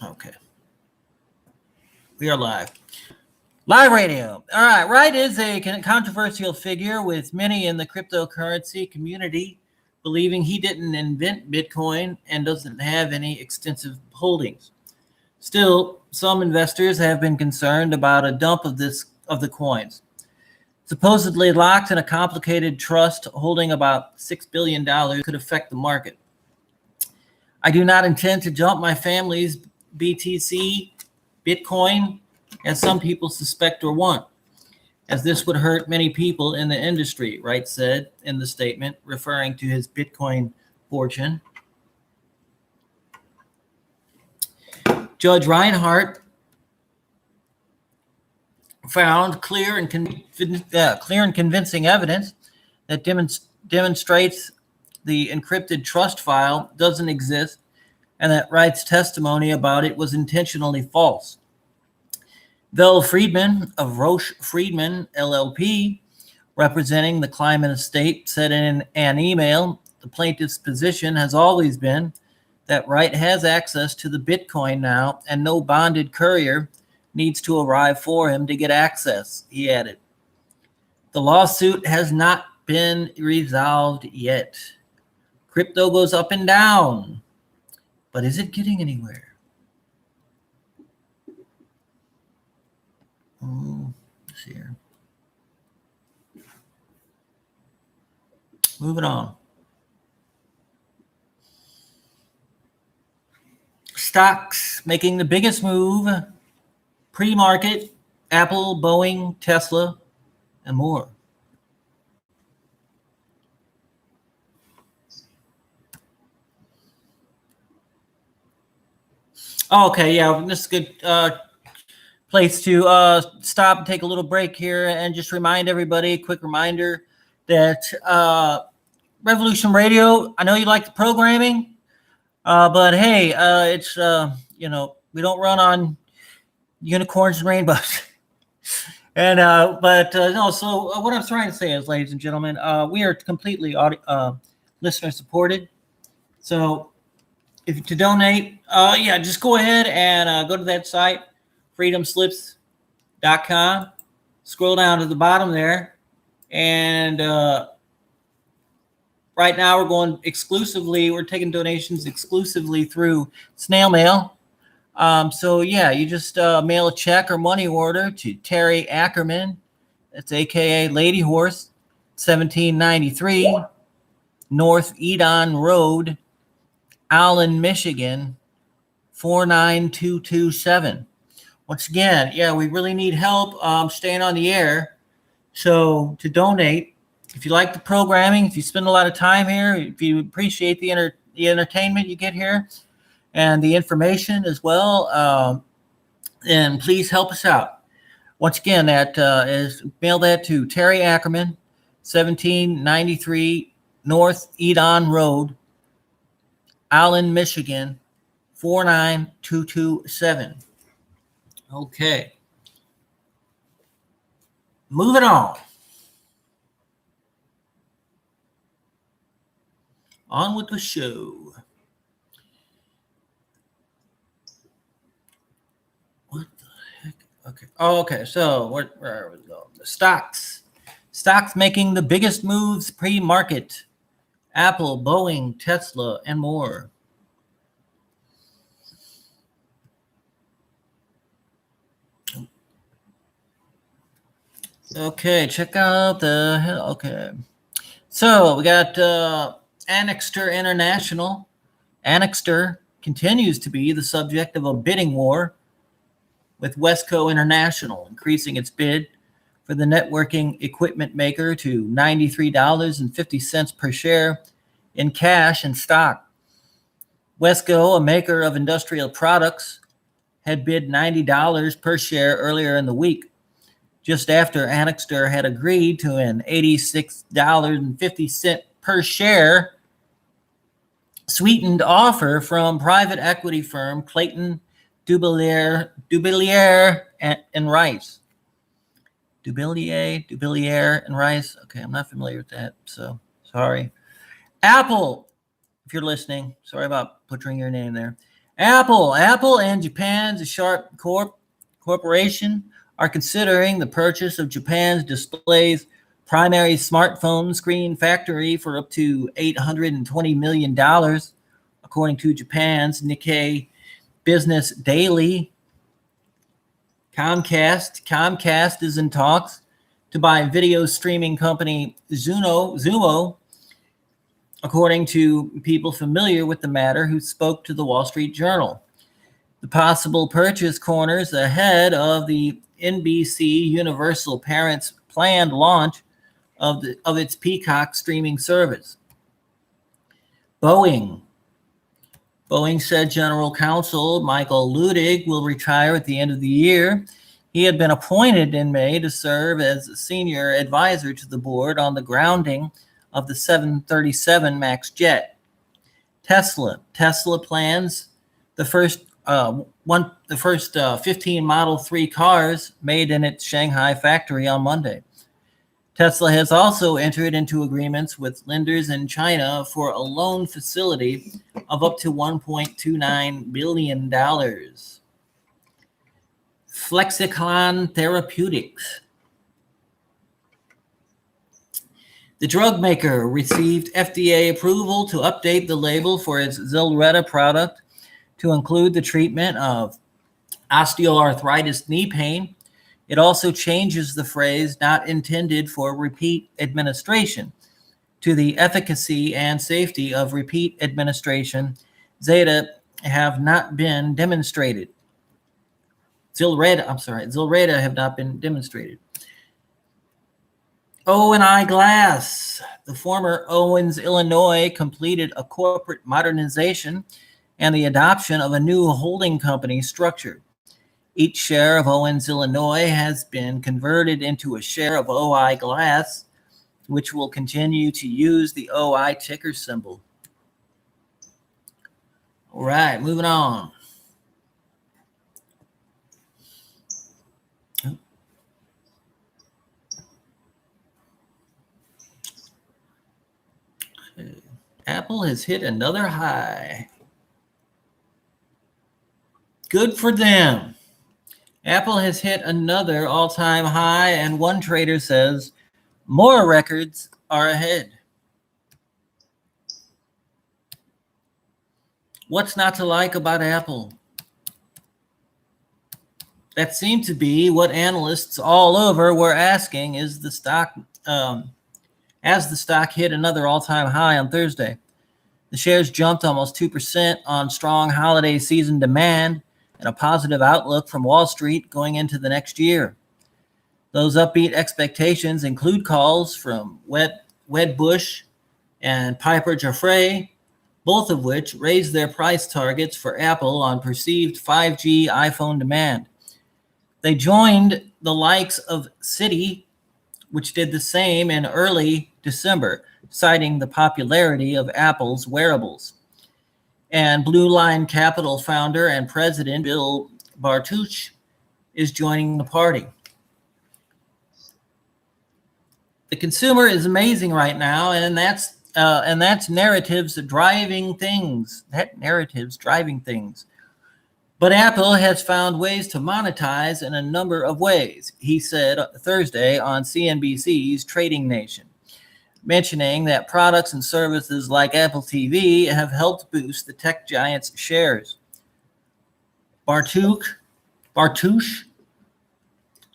Okay. We are live. Live radio. All right. Wright is a controversial figure with many in the cryptocurrency community believing he didn't invent Bitcoin and doesn't have any extensive holdings. Still, some investors have been concerned about a dump of the coins. Supposedly locked in a complicated trust holding about $6 billion could affect the market. I do not intend to dump my family's BTC, Bitcoin, as some people suspect or want, as this would hurt many people in the industry, Wright said in the statement, referring to his Bitcoin fortune. Judge Reinhardt found clear and convincing evidence that demonstrates the encrypted trust file doesn't exist and that Wright's testimony about it was intentionally false. Vel Friedman of Roche Friedman LLP, representing the Climate estate, said in an email, the plaintiff's position has always been that Wright has access to the Bitcoin now and no bonded courier needs to arrive for him to get access, he added. The lawsuit has not been resolved yet. Crypto goes up and down, but is it getting anywhere? Let's see here. Moving on. Stocks making the biggest move, pre-market, Apple, Boeing, Tesla, and more. Okay, yeah, this is a good place to stop and take a little break here and just remind everybody, quick reminder that Revolution Radio, I know you like the programming, but hey, it's, we don't run on unicorns and rainbows. And, no, so what I'm trying to say is, ladies and gentlemen, we are completely listener supported. So if to donate, just go ahead and go to that site, freedomslips.com. Scroll down to the bottom there. And right now we're taking donations exclusively through snail mail. You just mail a check or money order to Terry Ackerman. That's AKA Lady Horse, 1793 North Edon Road, Allen, Michigan, 49227. Once again, we really need help staying on the air. So to donate, if you like the programming, if you spend a lot of time here, if you appreciate the entertainment you get here and the information as well, then please help us out. Once again, that is mail that to Terry Ackerman, 1793 North Edon Road, Allen, Michigan, 49227. Okay. Moving on. On with the show. What the heck? Okay. Oh, okay. So where are we going? The stocks. Stocks making the biggest moves pre-market. Apple, Boeing, Tesla, and more. Okay, check out okay. So we got Annixter International. Annixter continues to be the subject of a bidding war with Wesco International, increasing its bid for the networking equipment maker to $93.50 per share in cash and stock. Wesco, a maker of industrial products, had bid $90 per share earlier in the week, just after Annixter had agreed to an $86.50 per share sweetened offer from private equity firm Clayton, Dubilier and Rice. Dubilier and Rice. Okay, I'm not familiar with that, so sorry. Apple, if you're listening, sorry about butchering your name there. Apple and Japan's Corporation are considering the purchase of Japan's display's primary smartphone screen factory for up to $820 million, according to Japan's Nikkei Business Daily. Comcast is in talks to buy video streaming company Zumo, according to people familiar with the matter who spoke to the Wall Street Journal. The possible purchase corners ahead of the NBC Universal parent's planned launch of its Peacock streaming service. Boeing said General Counsel Michael Ludig will retire at the end of the year. He had been appointed in May to serve as a senior advisor to the board on the grounding of the 737 MAX jet. Tesla plans the first 15 Model 3 cars made in its Shanghai factory on Monday. Tesla has also entered into agreements with lenders in China for a loan facility of up to $1.29 billion. Flexicon Therapeutics. The drug maker received FDA approval to update the label for its Zilretta product to include the treatment of osteoarthritis knee pain. It also changes the phrase "not intended for repeat administration" to "the efficacy and safety of repeat administration Zilretta have not been demonstrated." Zilretta have not been demonstrated. O&I Glass. The former Owens, Illinois, completed a corporate modernization and the adoption of a new holding company structure. Each share of Owens, Illinois has been converted into a share of OI Glass, which will continue to use the OI ticker symbol. All right, moving on. Apple has hit another high. Good for them. Apple has hit another all-time high, and one trader says more records are ahead. What's not to like about Apple? That seemed to be what analysts all over were asking as the stock hit another all-time high on Thursday. The shares jumped almost 2% on strong holiday season demand and a positive outlook from Wall Street going into the next year. Those upbeat expectations include calls from Wedbush and Piper Jaffray, both of which raised their price targets for Apple on perceived 5G iPhone demand. They joined the likes of Citi, which did the same in early December, citing the popularity of Apple's wearables. And Blue Line Capital founder and president Bill Bartusch is joining the party. The consumer is amazing right now, and that's narratives driving things. But Apple has found ways to monetize in a number of ways, he said Thursday on CNBC's Trading Nation, mentioning that products and services like Apple TV have helped boost the tech giant's shares. Bartusch, I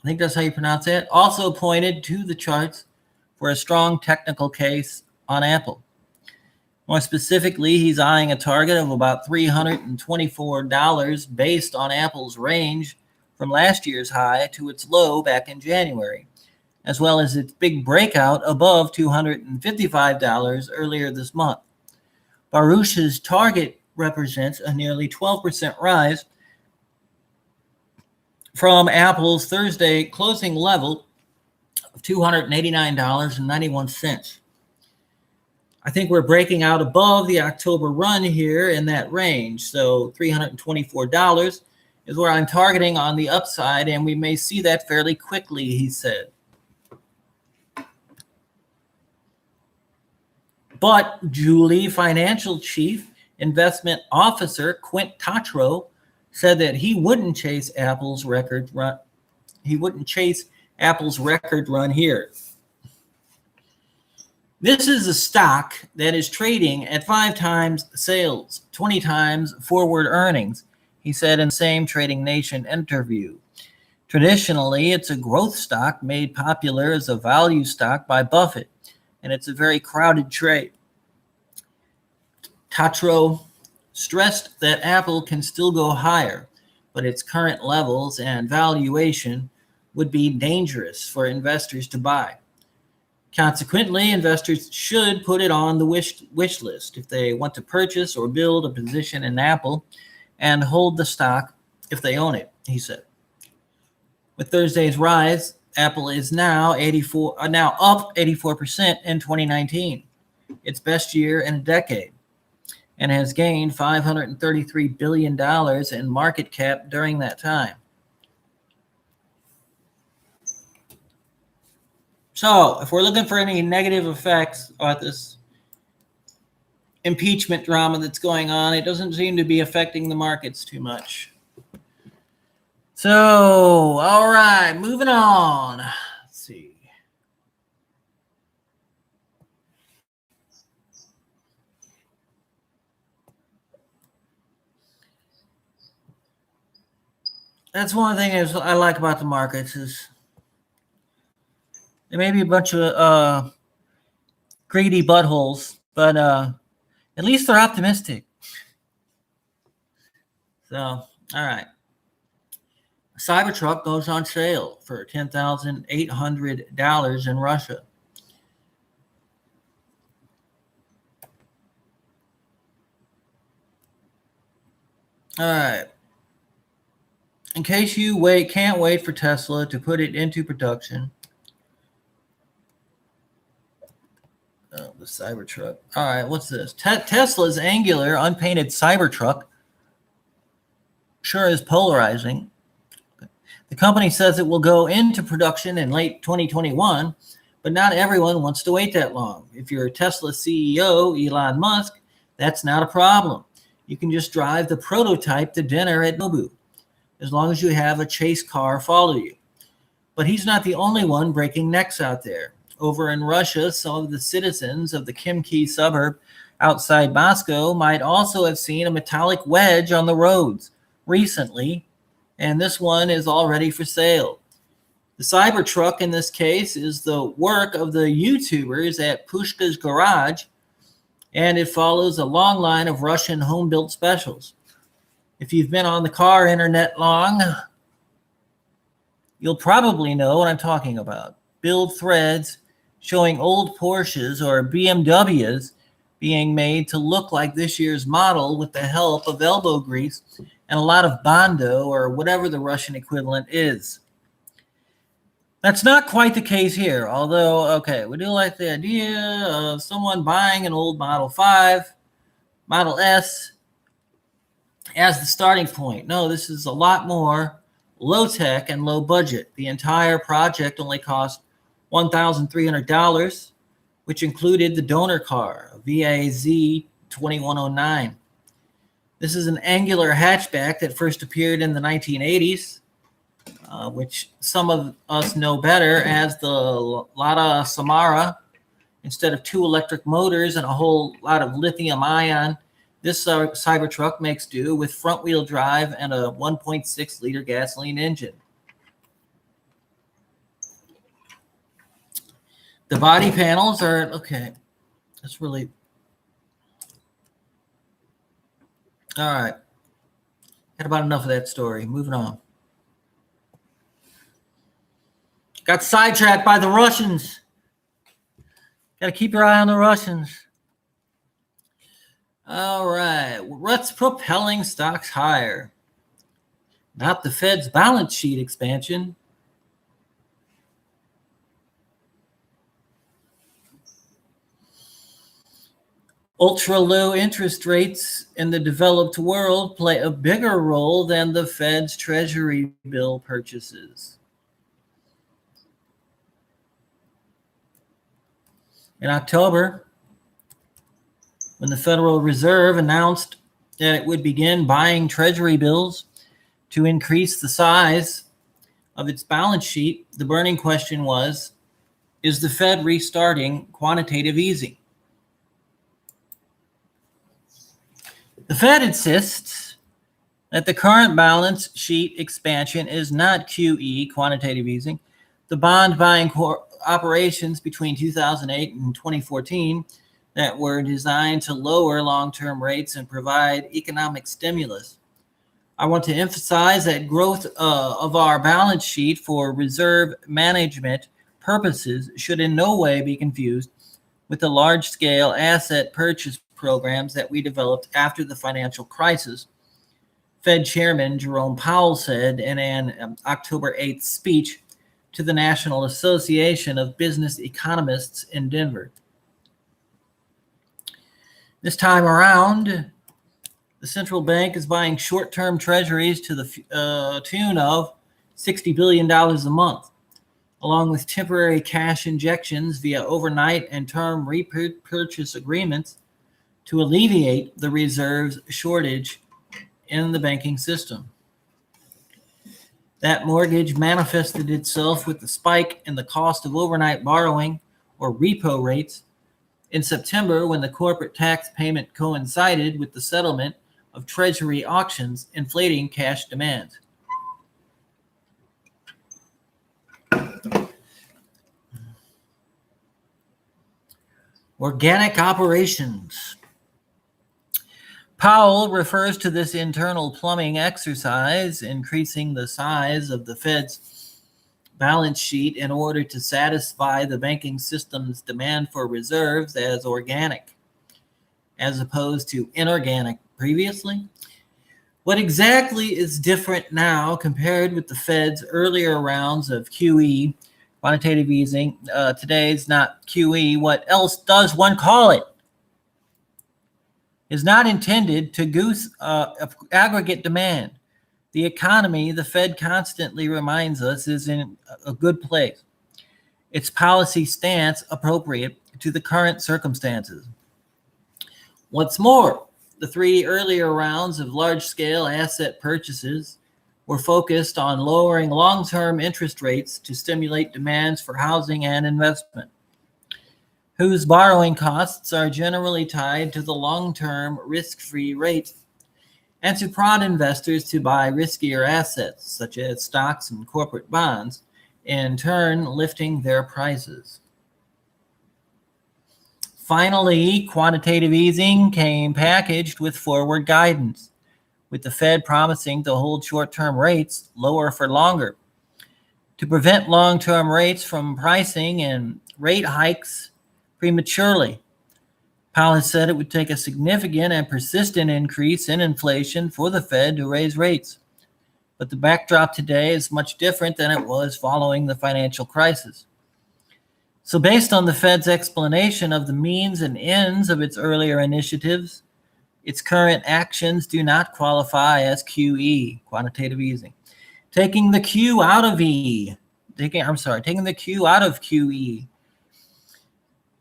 think that's how you pronounce it, also pointed to the charts for a strong technical case on Apple. More specifically, he's eyeing a target of about $324 based on Apple's range from last year's high to its low back in January, as well as its big breakout above $255 earlier this month. Baruch's target represents a nearly 12% rise from Apple's Thursday closing level of $289.91. I think we're breaking out above the October run here in that range. So $324 is where I'm targeting on the upside, and we may see that fairly quickly, he said. But Julie, financial chief investment officer Quint Tatro said that he wouldn't chase Apple's record run. He wouldn't chase Apple's record run here. This is a stock that is trading at 5 times sales, 20 times forward earnings, he said in the same Trading Nation interview. Traditionally, it's a growth stock made popular as a value stock by Buffett, and it's a very crowded trade. Tatro stressed that Apple can still go higher, but its current levels and valuation would be dangerous for investors to buy. Consequently, investors should put it on the wish list if they want to purchase or build a position in Apple and hold the stock if they own it, he said. With Thursday's rise, Apple is now up 84% in 2019, its best year in a decade, and has gained $533 billion in market cap during that time. So, if we're looking for any negative effects about this impeachment drama that's going on, it doesn't seem to be affecting the markets too much. So, all right, moving on. Let's see. That's one thing I like about the markets is there may be a bunch of greedy buttholes, but at least they're optimistic. So, all right. A Cybertruck goes on sale for $10,800 in Russia. All right. In case you can't wait for Tesla to put it into production. Oh, the Cybertruck. All right, what's this? Tesla's angular, unpainted Cybertruck sure is polarizing. The company says it will go into production in late 2021, but not everyone wants to wait that long. If you're Tesla CEO, Elon Musk, that's not a problem. You can just drive the prototype to dinner at Nobu, as long as you have a chase car follow you. But he's not the only one breaking necks out there. Over in Russia, some of the citizens of the Kimki suburb outside Moscow might also have seen a metallic wedge on the roads recently, and this one is already for sale. The Cybertruck in this case is the work of the YouTubers at Pushka's Garage, and it follows a long line of Russian home-built specials. If you've been on the car internet long, you'll probably know what I'm talking about. Build threads showing old Porsches or BMWs being made to look like this year's model with the help of elbow grease and a lot of Bondo or whatever the Russian equivalent is. That's not quite the case here, although, okay, we do like the idea of someone buying an old Model 5, Model S, as the starting point. No, this is a lot more low tech and low budget. The entire project only cost $1,300, which included the donor car, a VAZ 2109. This is an angular hatchback that first appeared in the 1980s, which some of us know better as the Lada Samara. Instead of 2 electric motors and a whole lot of lithium ion, this Cybertruck makes do with front-wheel drive and a 1.6-liter gasoline engine. The body panels are, okay, that's really, all right. Had about enough of that story. Moving on. Got sidetracked by the Russians. Got to keep your eye on the Russians. All right. What's propelling stocks higher? Not the Fed's balance sheet expansion. Ultra-low interest rates in the developed world play a bigger role than the Fed's Treasury bill purchases. In October, when the Federal Reserve announced that it would begin buying Treasury bills to increase the size of its balance sheet, the burning question was, is the Fed restarting quantitative easing? The Fed insists that the current balance sheet expansion is not QE, quantitative easing. The bond buying operations between 2008 and 2014 that were designed to lower long-term rates and provide economic stimulus. I want to emphasize that growth of our balance sheet for reserve management purposes should in no way be confused with the large-scale asset purchase programs that we developed after the financial crisis. Fed Chairman Jerome Powell said in an October 8th speech to the National Association of Business Economists in Denver. This time around, the central bank is buying short-term treasuries to the tune of $60 billion a month, along with temporary cash injections via overnight and term repurchase agreements to alleviate the reserves shortage in the banking system. That mortgage manifested itself with the spike in the cost of overnight borrowing, or repo rates, in September when the corporate tax payment coincided with the settlement of Treasury auctions, inflating cash demand. Organic operations. Powell refers to this internal plumbing exercise, increasing the size of the Fed's balance sheet in order to satisfy the banking system's demand for reserves, as organic, as opposed to inorganic previously. What exactly is different now compared with the Fed's earlier rounds of QE, quantitative easing? Today's not QE. What else does one call it? Is not intended to goose aggregate demand. The economy, the Fed constantly reminds us, is in a good place. Its policy stance appropriate to the current circumstances. What's more, the three earlier rounds of large-scale asset purchases were focused on lowering long-term interest rates to stimulate demands for housing and investment, whose borrowing costs are generally tied to the long-term risk-free rate, and to prod investors to buy riskier assets, such as stocks and corporate bonds, in turn lifting their prices. Finally, quantitative easing came packaged with forward guidance, with the Fed promising to hold short-term rates lower for longer, to prevent long-term rates from pricing in rate hikes prematurely. Powell has said it would take a significant and persistent increase in inflation for the Fed to raise rates. But the backdrop today is much different than it was following the financial crisis. So based on the Fed's explanation of the means and ends of its earlier initiatives, its current actions do not qualify as QE, quantitative easing. Taking the Q out of QE.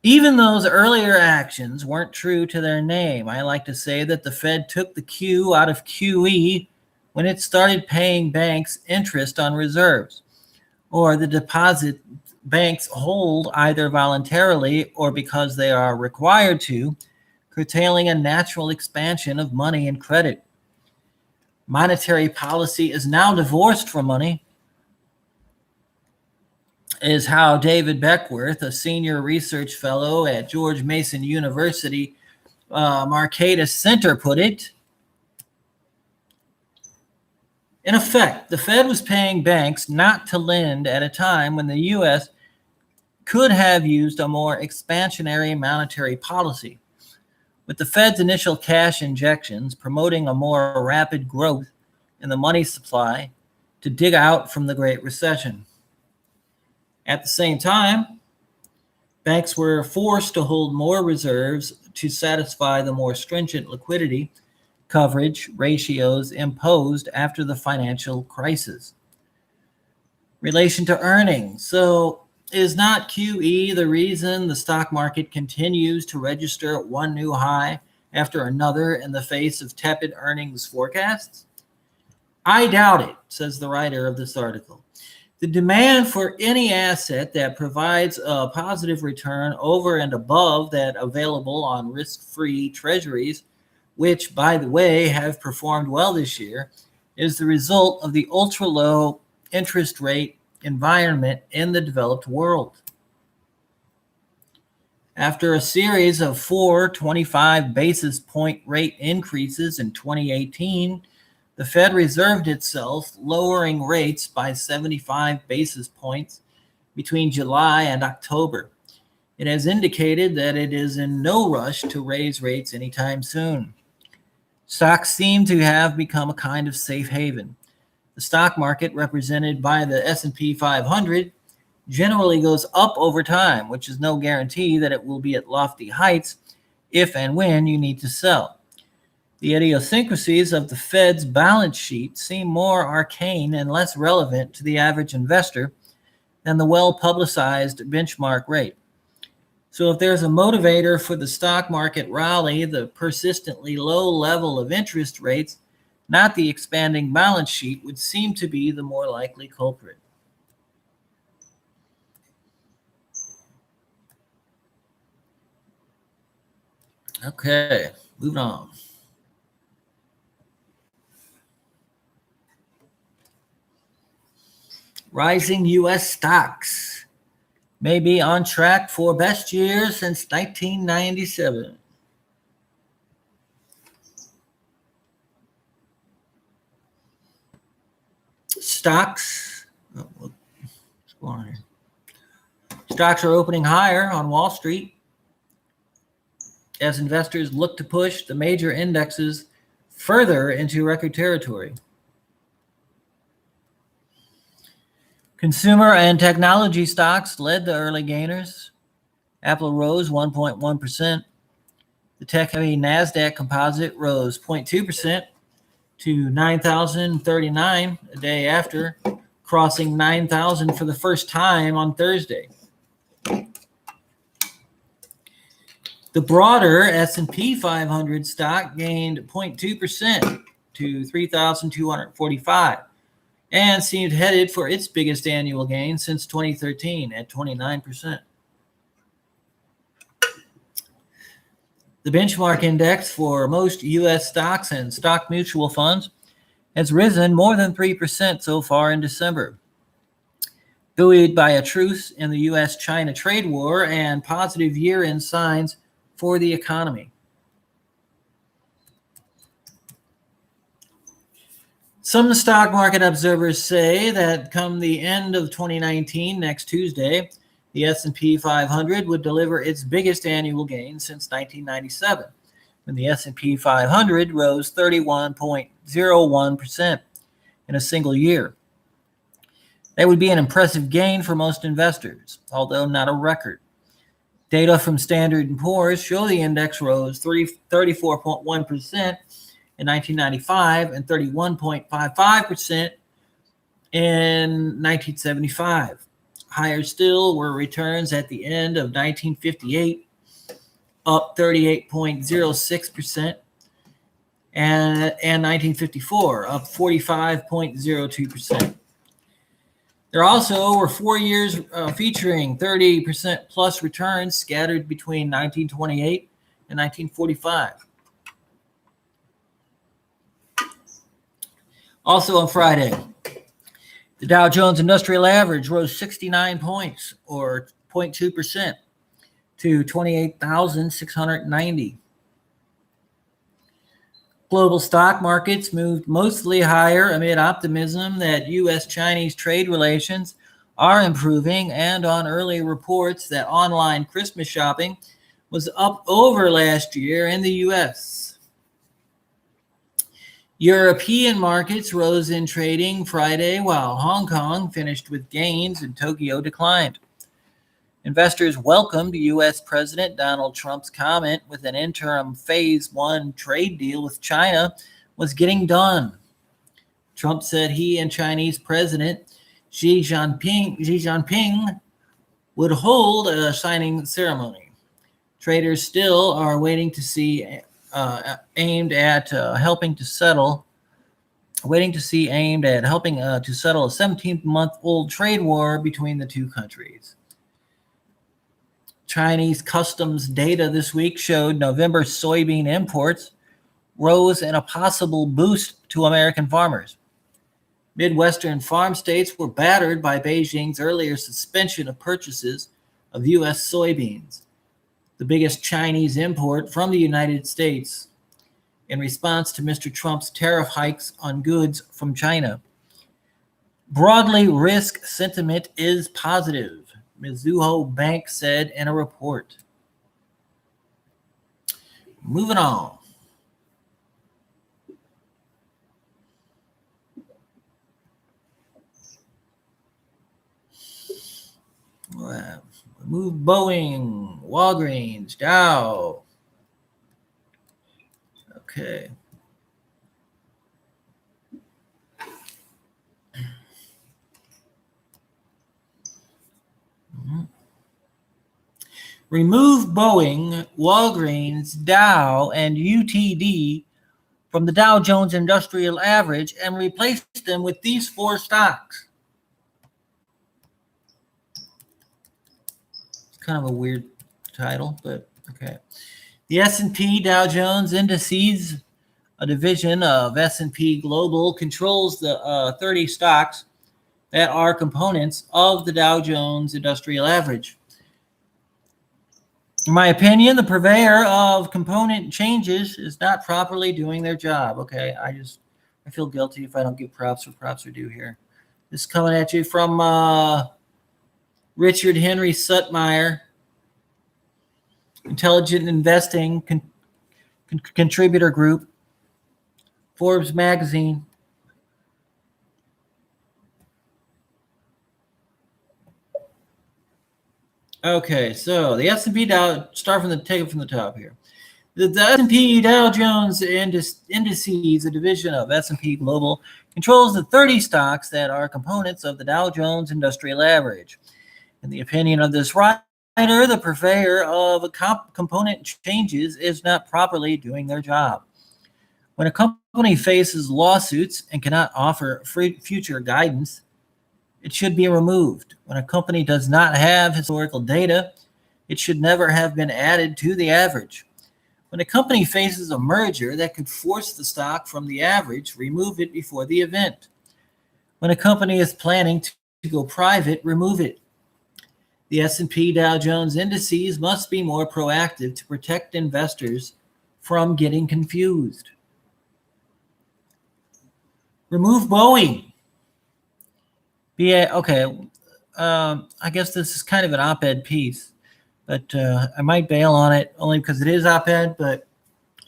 Even those earlier actions weren't true to their name. I like to say that the Fed took the Q out of QE when it started paying banks interest on reserves, or the deposit banks hold either voluntarily or because they are required to, curtailing a natural expansion of money and credit. Monetary policy is now divorced from money, is how David Beckworth, a senior research fellow at George Mason University Marcatus Center, put it. In effect, the Fed was paying banks not to lend at a time when the U.S. could have used a more expansionary monetary policy, with the Fed's initial cash injections promoting a more rapid growth in the money supply to dig out from the Great Recession. At the same time, banks were forced to hold more reserves to satisfy the more stringent liquidity coverage ratios imposed after the financial crisis. Relation to earnings. So is not QE the reason the stock market continues to register one new high after another in the face of tepid earnings forecasts? I doubt it, says the writer of this article. The demand for any asset that provides a positive return over and above that available on risk-free treasuries, which, by the way, have performed well this year, is the result of the ultra-low interest rate environment in the developed world. After a series of 25 basis point rate increases in 2018, the Fed reserved itself, lowering rates by 75 basis points between July and October. It has indicated that it is in no rush to raise rates anytime soon. Stocks seem to have become a kind of safe haven. The stock market, represented by the S&P 500, generally goes up over time, which is no guarantee that it will be at lofty heights if and when you need to sell. The idiosyncrasies of the Fed's balance sheet seem more arcane and less relevant to the average investor than the well-publicized benchmark rate. So if there's a motivator for the stock market rally, the persistently low level of interest rates, not the expanding balance sheet, would seem to be the more likely culprit. Okay, moving on. Rising U.S. stocks may be on track for best year since 1997. Stocks are opening higher on Wall Street as investors look to push the major indexes further into record territory. Consumer and technology stocks led the early gainers. Apple rose 1.1%. The tech-heavy NASDAQ composite rose 0.2% to 9,039 a day after, crossing 9,000 for the first time on Thursday. The broader S&P 500 stock gained 0.2% to 3,245 and seemed headed for its biggest annual gain since 2013 at 29%. The benchmark index for most U.S. stocks and stock mutual funds has risen more than 3% so far in December, buoyed by a truce in the U.S.-China trade war and positive year-end signs for the economy. Some stock market observers say that come the end of 2019, next Tuesday, the S&P 500 would deliver its biggest annual gain since 1997, when the S&P 500 rose 31.01% in a single year. That would be an impressive gain for most investors, although not a record. Data from Standard & Poor's show the index rose 34.1% in 1995 and 31.55% in 1975. Higher still were returns at the end of 1958, up 38.06%, and 1954, up 45.02%. There also were 4 years featuring 30% plus returns scattered between 1928 and 1945. Also on Friday, the Dow Jones Industrial Average rose 69 points, or 0.2%, to 28,690. Global stock markets moved mostly higher amid optimism that U.S.-Chinese trade relations are improving and on early reports that online Christmas shopping was up over last year in the U.S. European markets rose in trading Friday, while Hong Kong finished with gains and Tokyo declined. Investors welcomed U.S. President Donald Trump's comment with an interim Phase 1 trade deal with China was getting done. Trump said he and Chinese President Xi Jinping would hold a signing ceremony. Traders still are waiting to see aimed at helping to settle a 17-month-old trade war between the two countries. Chinese customs data this week showed November soybean imports rose in a possible boost to American farmers. Midwestern farm states were battered by Beijing's earlier suspension of purchases of U.S. soybeans, the biggest Chinese import from the United States, in response to Mr. Trump's tariff hikes on goods from China. Broadly, risk sentiment is positive, Mizuho Bank said in a report. Moving on. Move Boeing, Walgreens, Dow. Okay. Remove Boeing, Walgreens, Dow, and UTD from the Dow Jones Industrial Average and replace them with these four stocks. It's kind of a weird title, but okay. The S&P Dow Jones Indices, a division of S&P Global, controls the 30 stocks that are components of the Dow Jones Industrial Average. In my opinion, the purveyor of component changes is not properly doing their job. Okay, I feel guilty if I don't give props where props are due here. This is coming at you from Richard Henry Sutmeyer, Intelligent Investing Contributor Group, Forbes Magazine. Okay, so the S&P Dow, take it from the top here. The S&P Dow Jones Indices, a division of S&P Global, controls the 30 stocks that are components of the Dow Jones Industrial Average. In the opinion of this writer, the purveyor of component changes is not properly doing their job. When a company faces lawsuits and cannot offer future guidance, it should be removed. When a company does not have historical data, it should never have been added to the average. When a company faces a merger that could force the stock from the average, remove it before the event. When a company is planning to go private, remove it. The S&P Dow Jones Indices must be more proactive to protect investors from getting confused. Remove Boeing. Okay, I guess this is kind of an op-ed piece, but I might bail on it only because it is op-ed, but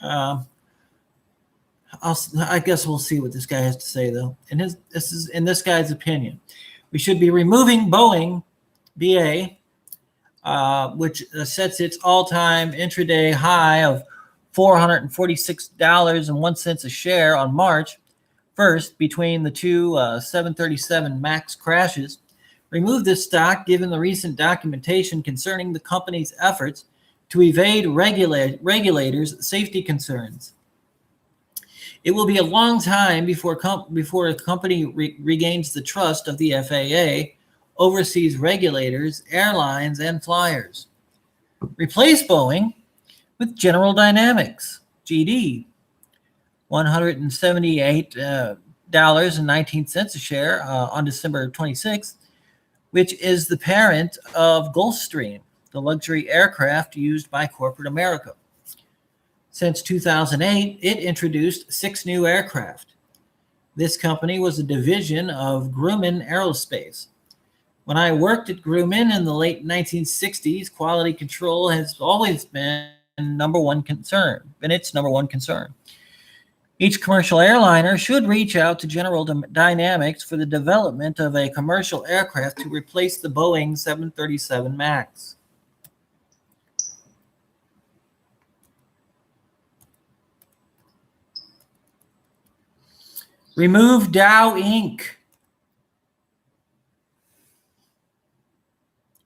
I guess we'll see what this guy has to say, though. This is in this guy's opinion. We should be removing Boeing, BA, which sets its all-time intraday high of $446.01 a share on March 1st between the two 737 MAX crashes. Remove this stock given the recent documentation concerning the company's efforts to evade regulators' safety concerns. It will be a long time before a company regains the trust of the FAA, overseas regulators, airlines, and flyers. Replace Boeing with General Dynamics, GD, $178.19 a share on December 26th, which is the parent of Gulfstream, the luxury aircraft used by corporate America. Since 2008, it introduced 6 new aircraft. This company was a division of Grumman Aerospace. When I worked at Grumman in the late 1960s, quality control has always been its number one concern. Each commercial airliner should reach out to General Dynamics for the development of a commercial aircraft to replace the Boeing 737 MAX. Remove Dow Inc.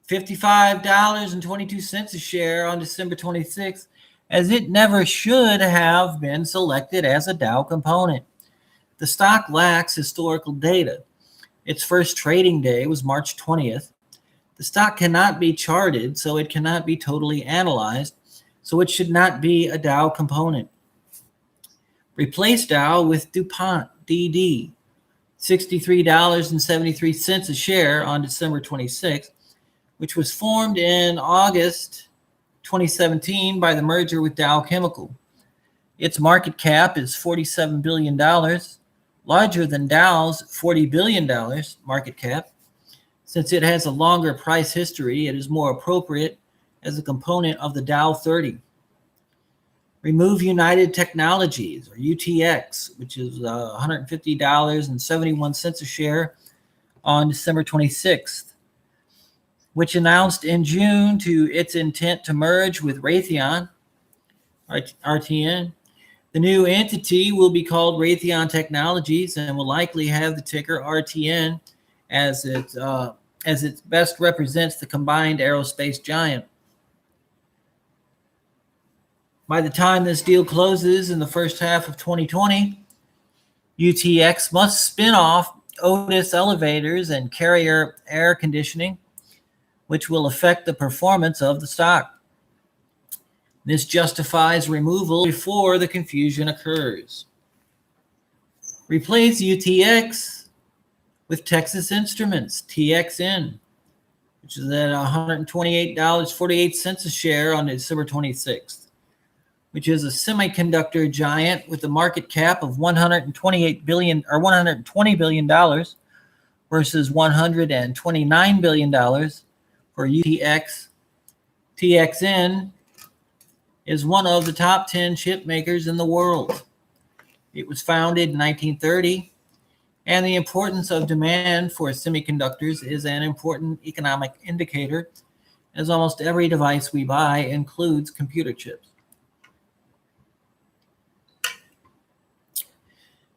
$55.22 a share on December 26th as it never should have been selected as a Dow component. The stock lacks historical data. Its first trading day was March 20th. The stock cannot be charted, so it cannot be totally analyzed, so it should not be a Dow component. Replace Dow with DuPont, DD, $63.73 a share on December 26th, which was formed in August 2017 by the merger with Dow Chemical. Its market cap is $47 billion, larger than Dow's $40 billion market cap. Since it has a longer price history, it is more appropriate as a component of the Dow 30. Remove United Technologies, or UTX, which is $150.71 a share on December 26th, which announced in June its intent to merge with Raytheon, RTN. The new entity will be called Raytheon Technologies and will likely have the ticker RTN as it best represents the combined aerospace giant. By the time this deal closes in the first half of 2020, UTX must spin off Otis Elevators and Carrier Air Conditioning, which will affect the performance of the stock. This justifies removal before the confusion occurs. Replace UTX with Texas Instruments, TXN, which is at $128.48 a share on December 26th. Which is a semiconductor giant with a market cap of $120 billion versus $129 billion for UTX. TXN is one of the top 10 chip makers in the world. It was founded in 1930, and the importance of demand for semiconductors is an important economic indicator, as almost every device we buy includes computer chips.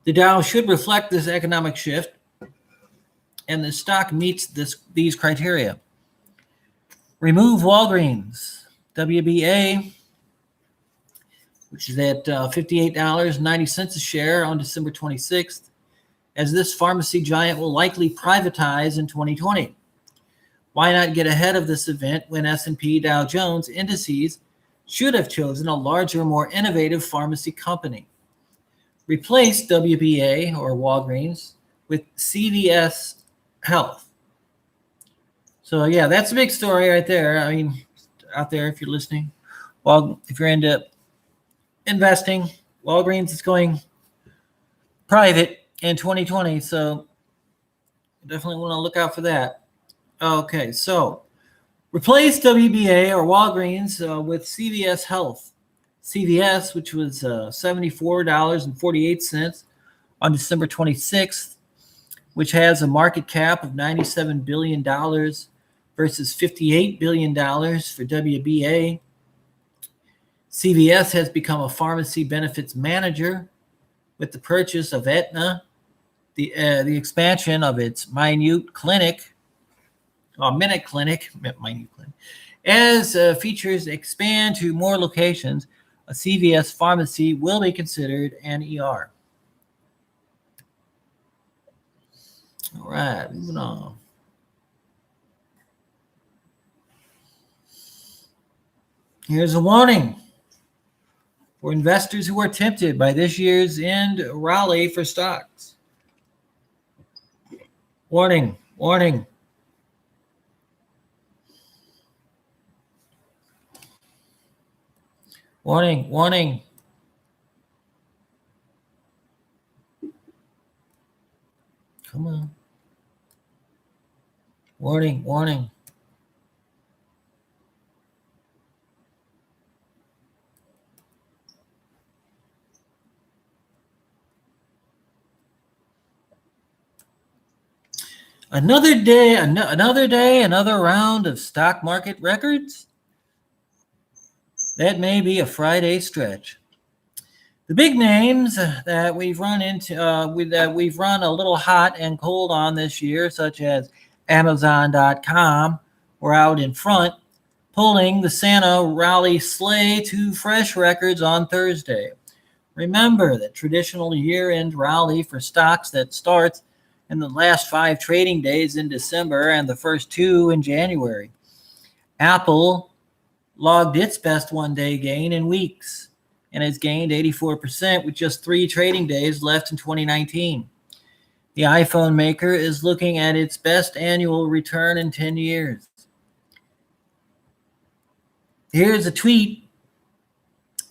The Dow should reflect this economic shift, and the stock meets these criteria. Remove Walgreens, WBA, which is at $58.90 a share on December 26th, as this pharmacy giant will likely privatize in 2020. Why not get ahead of this event when S&P Dow Jones indices should have chosen a larger, more innovative pharmacy company? Replace WBA or Walgreens with CVS Health. So yeah, that's a big story right there. I mean, out there, if you're listening, well, if you're into investing, Walgreens is going private in 2020. So definitely want to look out for that. Okay, so replace WBA or Walgreens with CVS Health. CVS, which was $74.48 on December 26th, which has a market cap of $97 billion versus $58 billion for WBA. CVS has become a pharmacy benefits manager with the purchase of Aetna, the expansion of its Minute Clinic, as features expand to more locations. A CVS pharmacy will be considered an ER. All right, moving on. Here's a warning for investors who are tempted by this year's end rally for stocks. Warning, warning. Warning, warning. Come on. Warning, warning. Another day, another round of stock market records. That may be a Friday stretch. The big names that we've run into, that we've run a little hot and cold on this year, such as Amazon.com, were out in front, pulling the Santa rally sleigh to fresh records on Thursday. Remember that traditional year-end rally for stocks that starts in the last 5 trading days in December and the first 2 in January. Apple logged its best one-day gain in weeks and has gained 84% with just 3 trading days left in 2019. The iPhone maker is looking at its best annual return in 10 years. Here's a tweet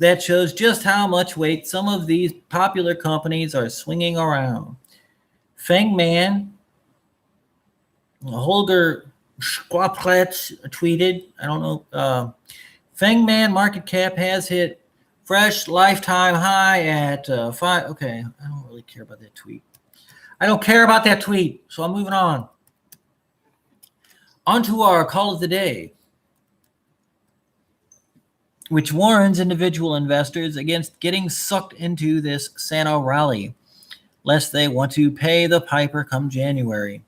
that shows just how much weight some of these popular companies are swinging around. Feng Man, Holger Schwabplatz tweeted, I don't know, Feng Man market cap has hit fresh lifetime high at 5. Okay, I don't really care about that tweet. I don't care about that tweet, so I'm moving on. On to our call of the day, which warns individual investors against getting sucked into this Santa rally, lest they want to pay the piper come January.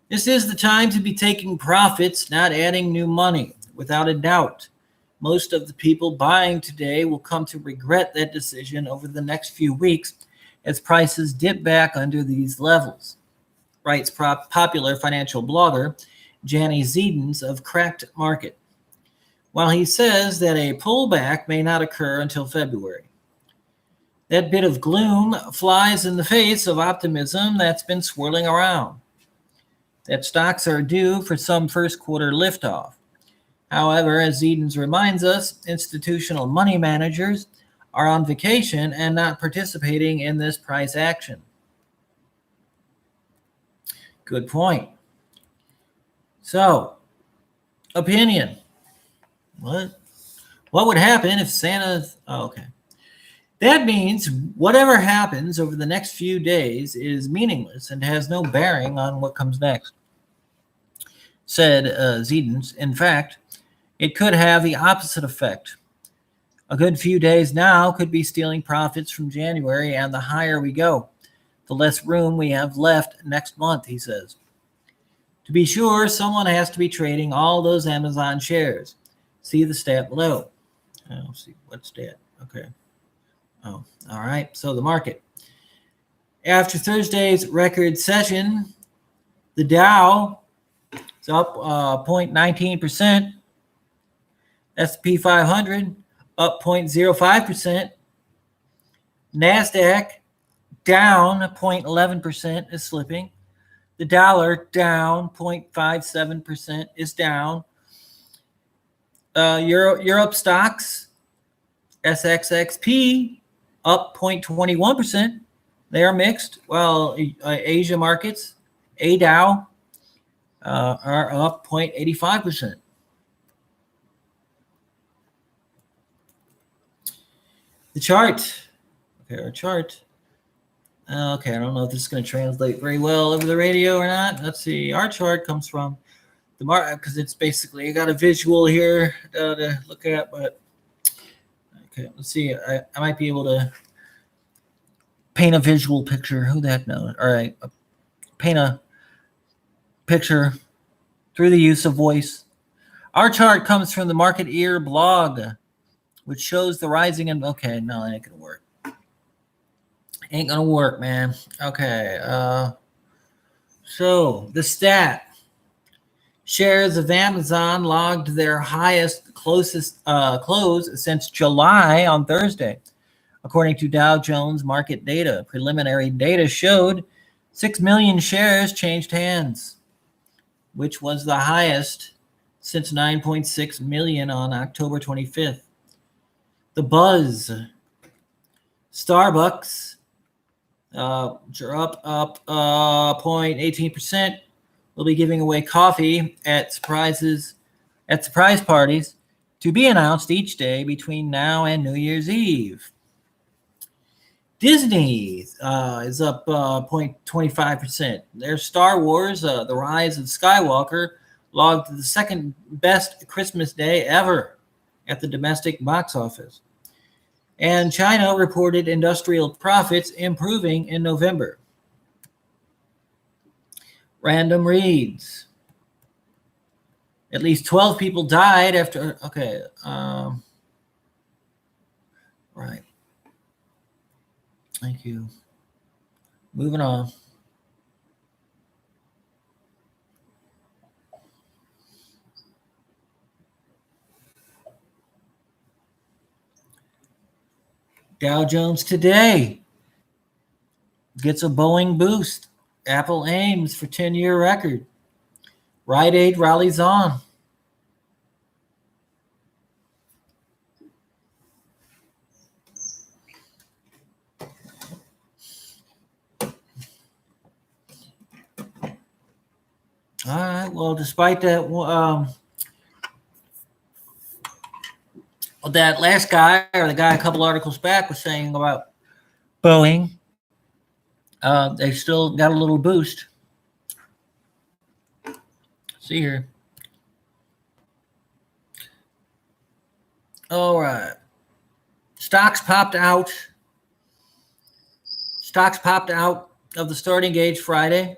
This is the time to be taking profits, not adding new money. Without a doubt, most of the people buying today will come to regret that decision over the next few weeks as prices dip back under these levels, writes popular financial blogger Janny Zedens of Cracked Market, while he says that a pullback may not occur until February. That bit of gloom flies in the face of optimism that's been swirling around, that stocks are due for some first quarter liftoff. However, as Zedens reminds us, institutional money managers are on vacation and not participating in this price action. Good point. So, opinion. What would happen if Santa's... Oh, okay. That means whatever happens over the next few days is meaningless and has no bearing on what comes next, said Zedens. In fact, it could have the opposite effect. A good few days now could be stealing profits from January, and the higher we go, the less room we have left next month, he says. To be sure, someone has to be trading all those Amazon shares. See the stat below. I'll see what stat. Okay. Oh, all right. So the market. After Thursday's record session, the Dow is up 0.19%. S&P 500 up 0.05%. NASDAQ down 0.11% is slipping. The dollar down 0.57% is down. Europe stocks, SXXP up 0.21%. They are mixed. While Asia markets, ADOW, are up 0.85%. The chart. Okay, our chart. Okay, I don't know if this is going to translate very well over the radio or not. Let's see. Our chart comes from the market because it's basically, I got a visual here to look at, but okay, let's see. I might be able to paint a visual picture. Who the heck knows? All right, paint a picture through the use of voice. Our chart comes from the Market Ear blog, which shows the rising and okay, no, that ain't gonna work. Ain't gonna work, man. Okay, so the stat. Shares of Amazon logged their highest close since July on Thursday, according to Dow Jones market data. Preliminary data showed 6 million shares changed hands, which was the highest since 9.6 million on October 25th. The buzz. Starbucks, which are up 0.18%. We'll be giving away coffee at surprise parties to be announced each day between now and New Year's Eve. Disney is up 0.25%. Their Star Wars, The Rise of Skywalker, logged the second best Christmas day ever at the domestic box office. And China reported industrial profits improving in November. Random reads. At least 12 people died after. Okay. Right. Thank you. Moving on. Dow Jones today gets a Boeing boost. Apple aims for 10-year record. Rite Aid rallies on. All right. Well, despite that, that last guy or the guy a couple articles back was saying about Boeing, they still got a little boost. See here. All right. Stocks popped out. Stocks popped out of the starting gauge Friday,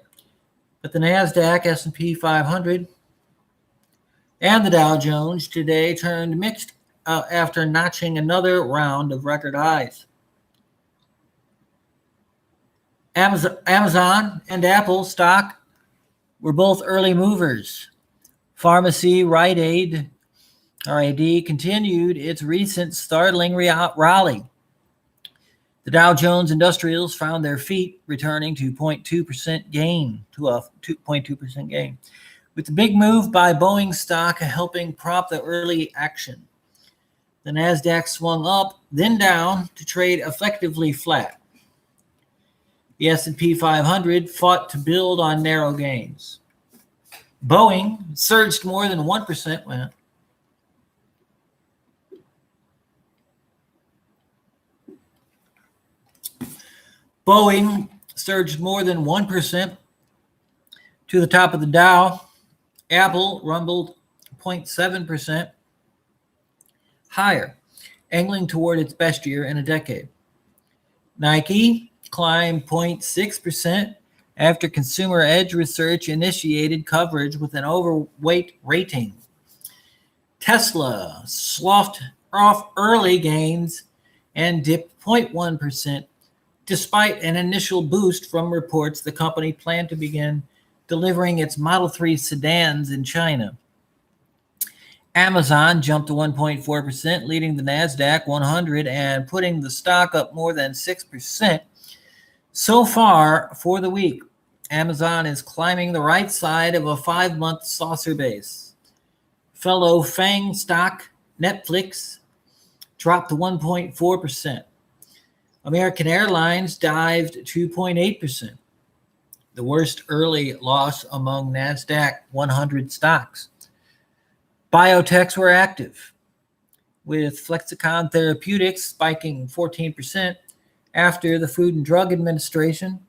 but the NASDAQ, S&P 500, and the Dow Jones today turned mixed after notching another round of record highs. Amazon and Apple stock were both early movers. Pharmacy Rite Aid, RAD, continued its recent startling rally. The Dow Jones Industrials found their feet, returning to 0.2% gain, to a 2.2% gain, with the big move by Boeing stock helping prop the early action. The NASDAQ swung up, then down to trade effectively flat. The S&P 500 fought to build on narrow gains. Boeing surged more than 1%. Well, Boeing surged more than 1% to the top of the Dow. Apple rumbled 0.7% higher, angling toward its best year in a decade. Nike climbed 0.6% after Consumer Edge Research initiated coverage with an overweight rating. Tesla sloughed off early gains and dipped 0.1%, despite an initial boost from reports the company planned to begin delivering its Model 3 sedans in China. Amazon jumped to 1.4%, leading the NASDAQ 100 and putting the stock up more than 6%. So far for the week, Amazon is climbing the right side of a 5-month saucer base. Fellow FANG stock, Netflix, dropped to 1.4%. American Airlines dived 2.8%, the worst early loss among NASDAQ 100 stocks. Biotechs were active, with Flexicon Therapeutics spiking 14% after the Food and Drug Administration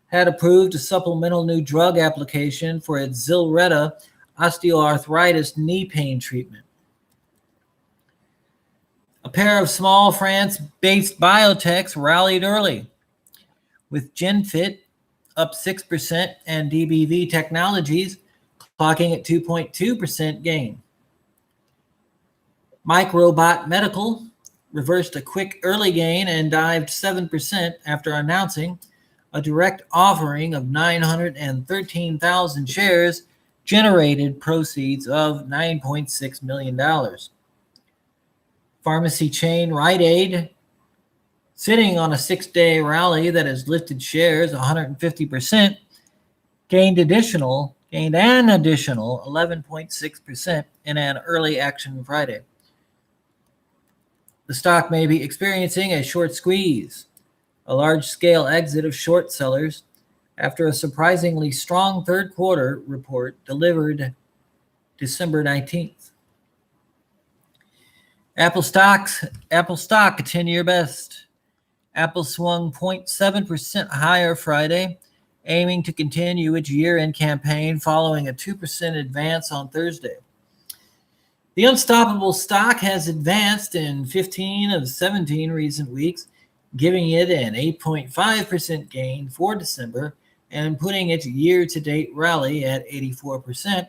had approved a supplemental new drug application for its Zilretta osteoarthritis knee pain treatment. A pair of small France-based biotechs rallied early, with GenFit up 6% and DBV Technologies clocking at 2.2% gain. Microbot Medical reversed a quick early gain and dived 7% after announcing a direct offering of 913,000 shares generated proceeds of $9.6 million. Pharmacy chain Rite Aid, sitting on a 6-day rally that has lifted shares 150%, gained an additional 11.6% in an early action Friday. The stock may be experiencing a short squeeze, a large-scale exit of short sellers after a surprisingly strong third quarter report delivered December 19th. Apple stock, a 10-year best. Apple swung 0.7% higher Friday, aiming to continue its year-end campaign following a 2% advance on Thursday. The unstoppable stock has advanced in 15 of 17 recent weeks, giving it an 8.5% gain for December and putting its year-to-date rally at 84%,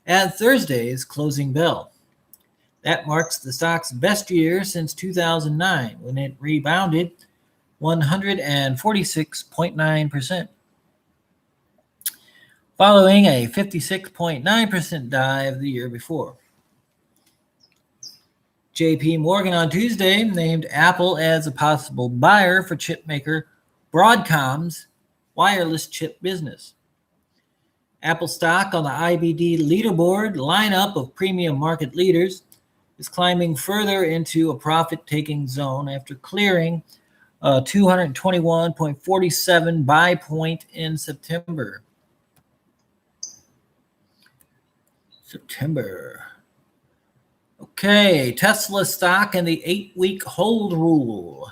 at Thursday's closing bell. That marks the stock's best year since 2009, when it rebounded 146.9%, following a 56.9% dive the year before. JP Morgan on Tuesday named Apple as a possible buyer for chipmaker Broadcom's wireless chip business. Apple stock on the IBD leaderboard lineup of premium market leaders is climbing further into a profit-taking zone after clearing a 221.47 buy point in September. Okay, Tesla stock and the 8-week hold rule.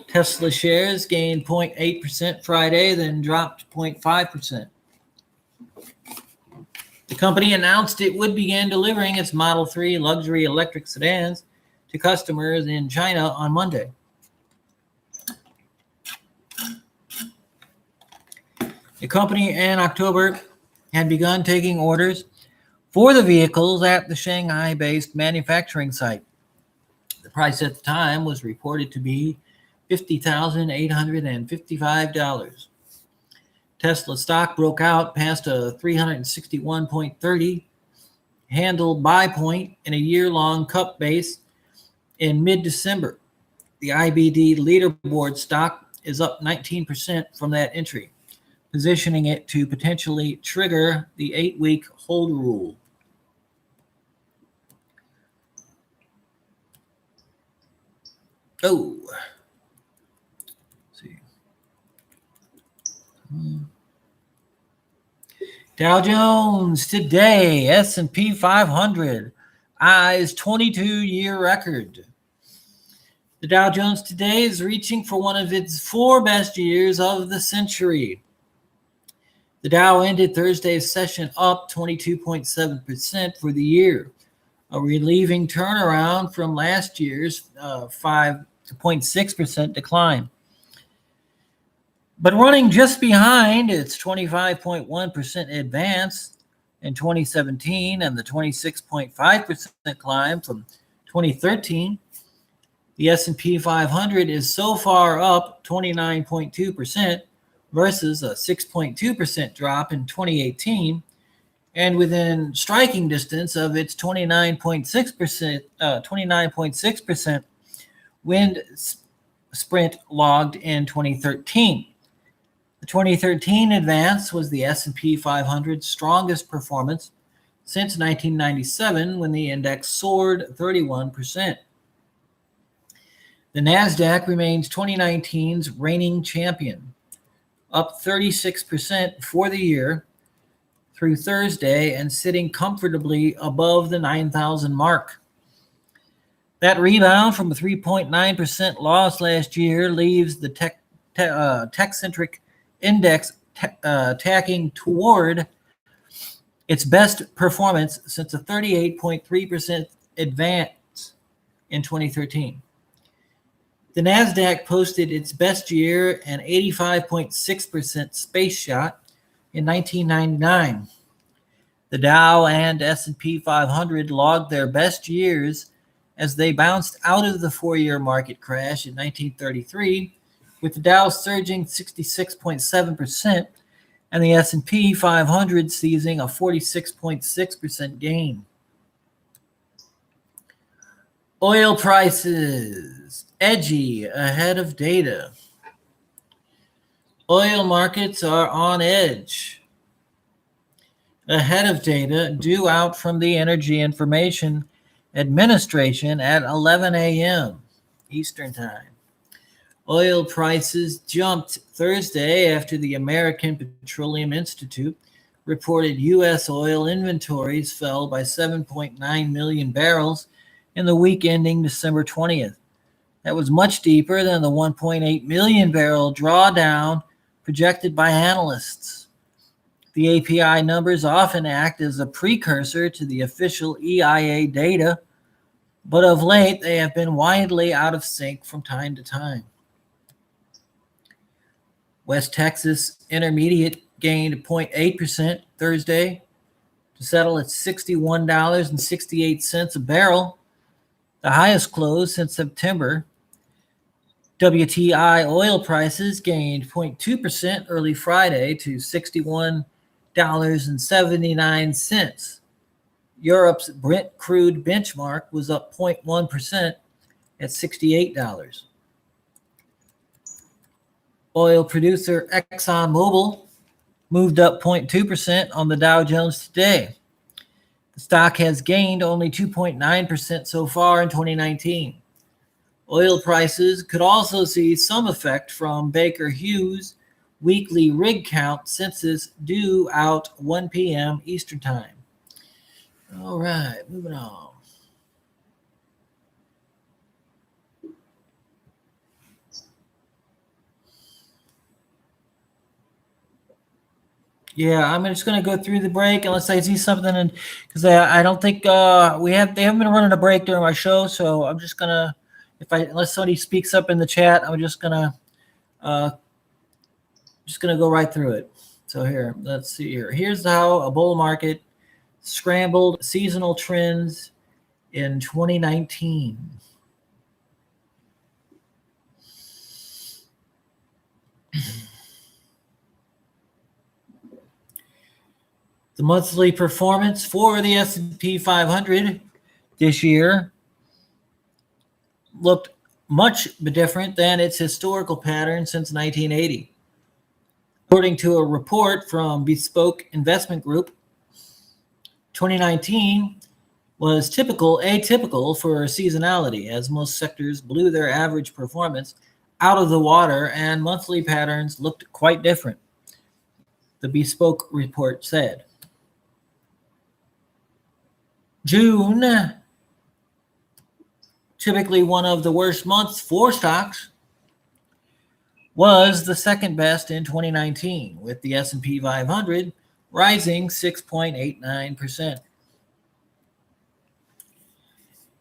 Tesla shares gained 0.8% Friday, then dropped 0.5%. The company announced it would begin delivering its Model 3 luxury electric sedans to customers in China on Monday. The company in October had begun taking orders for the vehicles at the Shanghai-based manufacturing site. The price at the time was reported to be $50,855. Tesla stock broke out past a 361.30 handle buy point in a year-long cup base in mid-December. The IBD leaderboard stock is up 19% from that entry, positioning it to potentially trigger the 8-week hold rule. Oh, let's see. Dow Jones today, S&P 500 eyes 22-year record. The Dow Jones today is reaching for one of its 4 best years of the century. The Dow ended Thursday's session up 22.7% for the year, a relieving turnaround from last year's 5.6% decline. But running just behind its 25.1% advance in 2017 and the 26.5% climb from 2013, the S&P 500 is so far up 29.2% versus a 6.2% drop in 2018, and within striking distance of its 29.6% wind sprint logged in 2013. The 2013 advance was the S&P 500's strongest performance since 1997, when the index soared 31%. The Nasdaq remains 2019's reigning champion, up 36% for the year through Thursday and sitting comfortably above the 9,000 mark. That rebound from a 3.9% loss last year leaves the tech-centric index tacking toward its best performance since a 38.3% advance in 2013. The Nasdaq posted its best year, an 85.6% space shot, in 1999. The Dow and S&P 500 logged their best years as they bounced out of the 4-year market crash in 1933, with the Dow surging 66.7% and the S&P 500 seizing a 46.6% gain. Oil prices edgy ahead of data. Oil markets are on edge ahead of data due out from the Energy Information Administration at 11 a.m. Eastern Time. Oil prices jumped Thursday after the American Petroleum Institute reported U.S. oil inventories fell by 7.9 million barrels in the week ending December 20th. That was much deeper than the 1.8 million barrel drawdown projected by analysts. The API numbers often act as a precursor to the official EIA data, but of late they have been widely out of sync from time to time. West Texas Intermediate gained 0.8% Thursday, to settle at $61.68 a barrel, the highest close since September. WTI oil prices gained 0.2% early Friday to $61.79. Europe's Brent crude benchmark was up 0.1% at $68. Oil producer ExxonMobil moved up 0.2% on the Dow Jones today. The stock has gained only 2.9% so far in 2019. Oil prices could also see some effect from Baker Hughes' weekly rig count census due out 1 p.m. Eastern Time. All right, moving on. Yeah, I'm just going to go through the break unless I see something, because I don't think they haven't been running a break during my show, so I'm just going to, unless somebody speaks up in the chat, I'm just going to go right through it. So here, let's see here. Here's how a bull market scrambled seasonal trends in 2019. The monthly performance for the S&P 500 this year looked much different than its historical pattern since 1980. According to a report from Bespoke Investment Group, 2019 was atypical for seasonality, as most sectors blew their average performance out of the water and monthly patterns looked quite different, the Bespoke report said. June, typically one of the worst months for stocks, was the second best in 2019, with the S&P 500 rising 6.89%.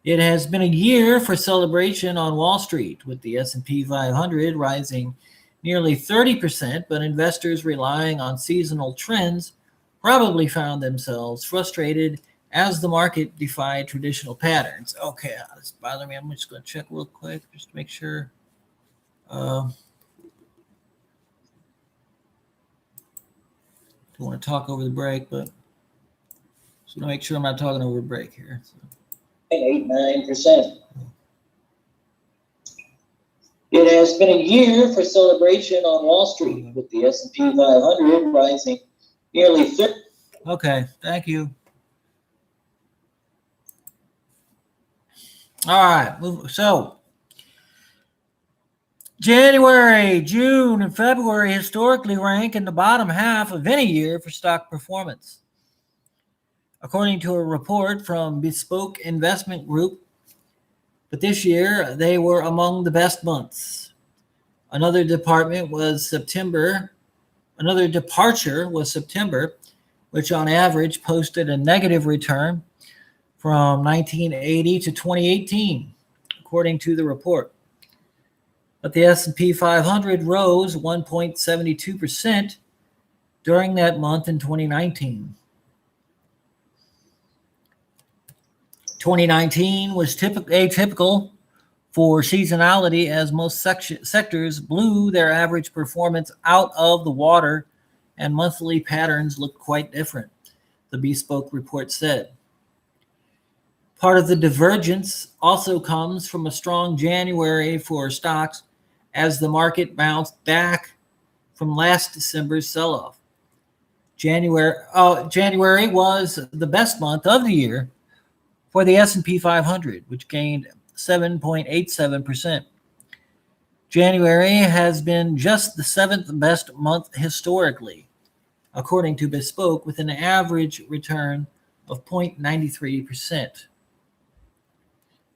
It has been a year for celebration on Wall Street, with the S&P 500 rising nearly 30%, but investors relying on seasonal trends probably found themselves frustrated as the market defied traditional patterns. Okay, this bothers me. I'm just going to check real quick just to make sure. Don't want to talk over the break, but just want to make sure I'm not talking over the break here. 89%. It has been a year for celebration on Wall Street, with the S&P 500 rising nearly 30%. Okay, thank you. All right, so January, June, and February historically rank in the bottom half of any year for stock performance. According to a report from Bespoke Investment Group, but this year they were among the best months. Another departure was September, which on average posted a negative return from 1980 to 2018, according to the report. But the S&P 500 rose 1.72% during that month in 2019. 2019 was atypical for seasonality, as most sectors blew their average performance out of the water and monthly patterns looked quite different, the Bespoke report said. Part of the divergence also comes from a strong January for stocks as the market bounced back from last December's sell-off. January was the best month of the year for the S&P 500, which gained 7.87%. January has been just the seventh best month historically, according to Bespoke, with an average return of 0.93%.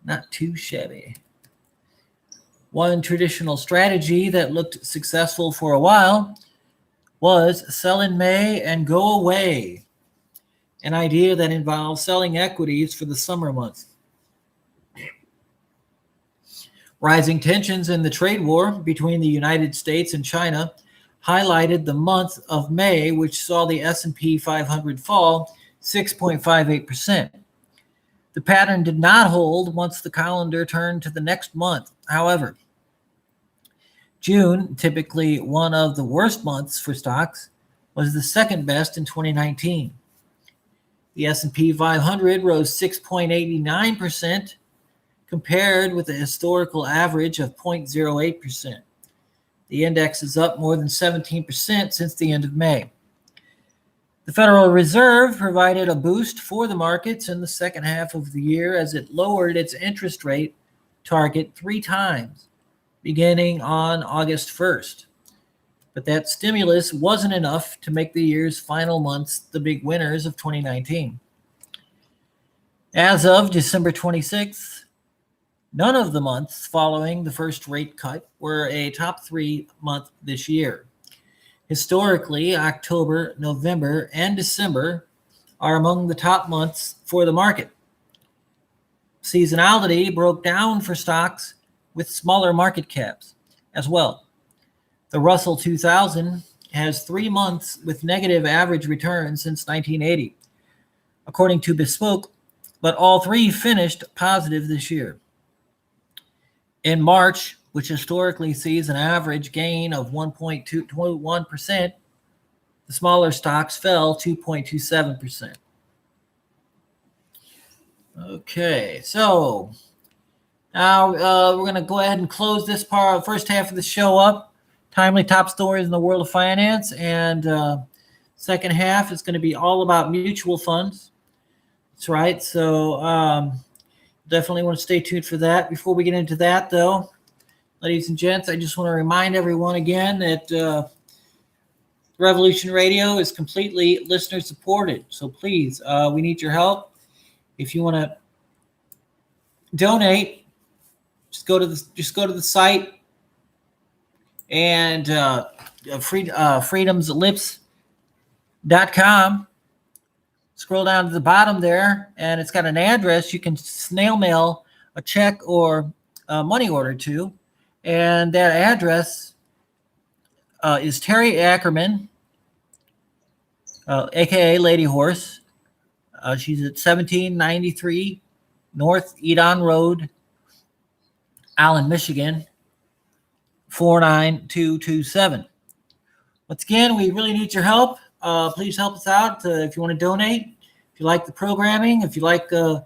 Not too shabby. One traditional strategy that looked successful for a while was sell in May and go away, an idea that involves selling equities for the summer months. Rising tensions in the trade war between the United States and China highlighted the month of May, which saw the S&P 500 fall 6.58%. The pattern did not hold once the calendar turned to the next month. However, June, typically one of the worst months for stocks, was the second best in 2019. The S&P 500 rose 6.89%, compared with a historical average of 0.08%. The index is up more than 17% since the end of May. The Federal Reserve provided a boost for the markets in the second half of the year as it lowered its interest rate target 3 times, beginning on August 1st. But that stimulus wasn't enough to make the year's final months the big winners of 2019. As of December 26th, none of the months following the first rate cut were a top 3 month this year. Historically, October, November, and December are among the top months for the market. Seasonality broke down for stocks with smaller market caps as well. The Russell 2000 has 3 months with negative average returns since 1980, according to Bespoke, but all 3 finished positive this year. In March, which historically sees an average gain of 1.21%, the smaller stocks fell 2.27%. Okay, so now we're going to go ahead and close this first half of the show up. Timely top stories in the world of finance, and second half is going to be all about mutual funds. That's right. So definitely want to stay tuned for that. Before we get into that, though, ladies and gents, I just want to remind everyone again that Revolution Radio is completely listener supported. So please, we need your help. If you want to donate, just go to the site and freedomslips.com. Scroll down to the bottom there, and it's got an address you can snail mail a check or a money order to. And that address is Terry Ackerman, a.k.a. Lady Horse. She's at 1793 North Edon Road, Allen, Michigan, 49227. Once again, we really need your help. Please help us out if you want to donate. If you like the programming, if you like the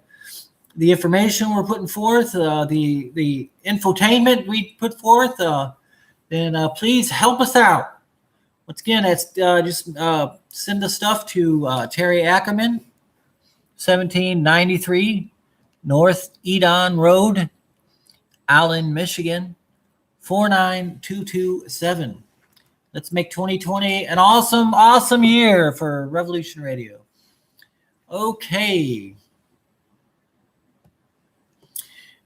information we're putting forth, the infotainment we put forth, then please help us out. Once again, that's just send the stuff to Terry Ackerman, 1793 North Edon Road, Allen, Michigan, 49227. Let's make 2020 an awesome year for Revolution Radio. Okay.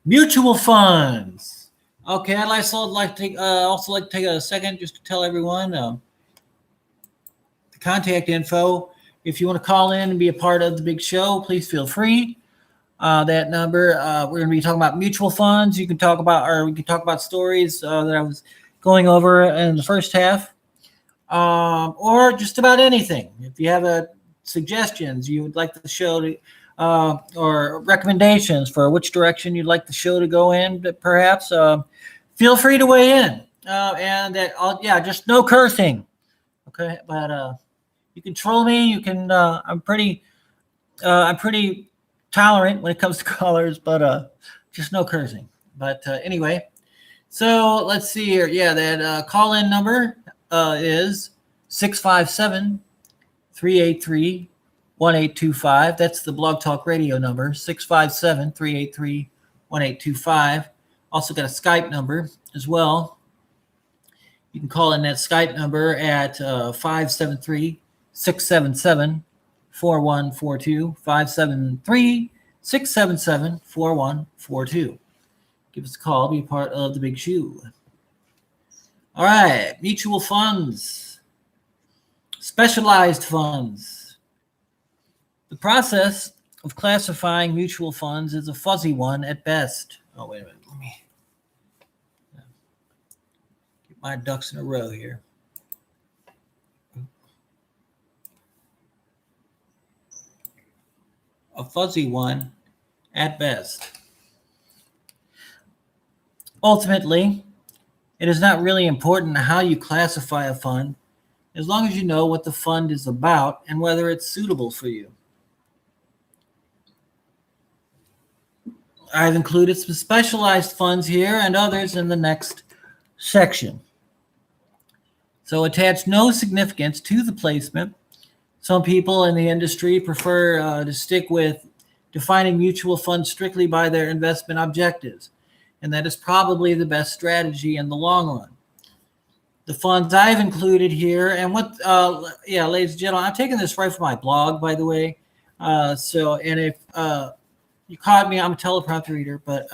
Mutual funds. Okay, I'd also like to take a second just to tell everyone the contact info. If you want to call in and be a part of the big show, please feel free. That number, we're going to be talking about mutual funds. We can talk about stories that I was going over in the first half, or just about anything. If you have suggestions you would like the show to, or recommendations for which direction you'd like the show to go in, perhaps, feel free to weigh in. And just no cursing. Okay, but you can troll me. You can. I'm pretty tolerant when it comes to callers, but just no cursing. But anyway, so let's see here. Yeah, that call-in number is 657-383-1825. That's the Blog Talk Radio number, 657-383-1825. Also got a Skype number as well. You can call in that Skype number at 573-677-4142, 573-677-4142. Give us a call, be part of the big shoe. All right, mutual funds, specialized funds. The process of classifying mutual funds is a fuzzy one at best. Oh, wait a minute. Let me get my ducks in a row here. a fuzzy one at best. Ultimately, it is not really important how you classify a fund as long as you know what the fund is about and whether it's suitable for you. I've included some specialized funds here and others in the next section. So attach no significance to the placement. Some people in the industry prefer to stick with defining mutual funds strictly by their investment objectives, and that is probably the best strategy in the long run. The funds I've included here, and ladies and gentlemen, I'm taking this right from my blog, by the way. And if you caught me, I'm a teleprompter reader, but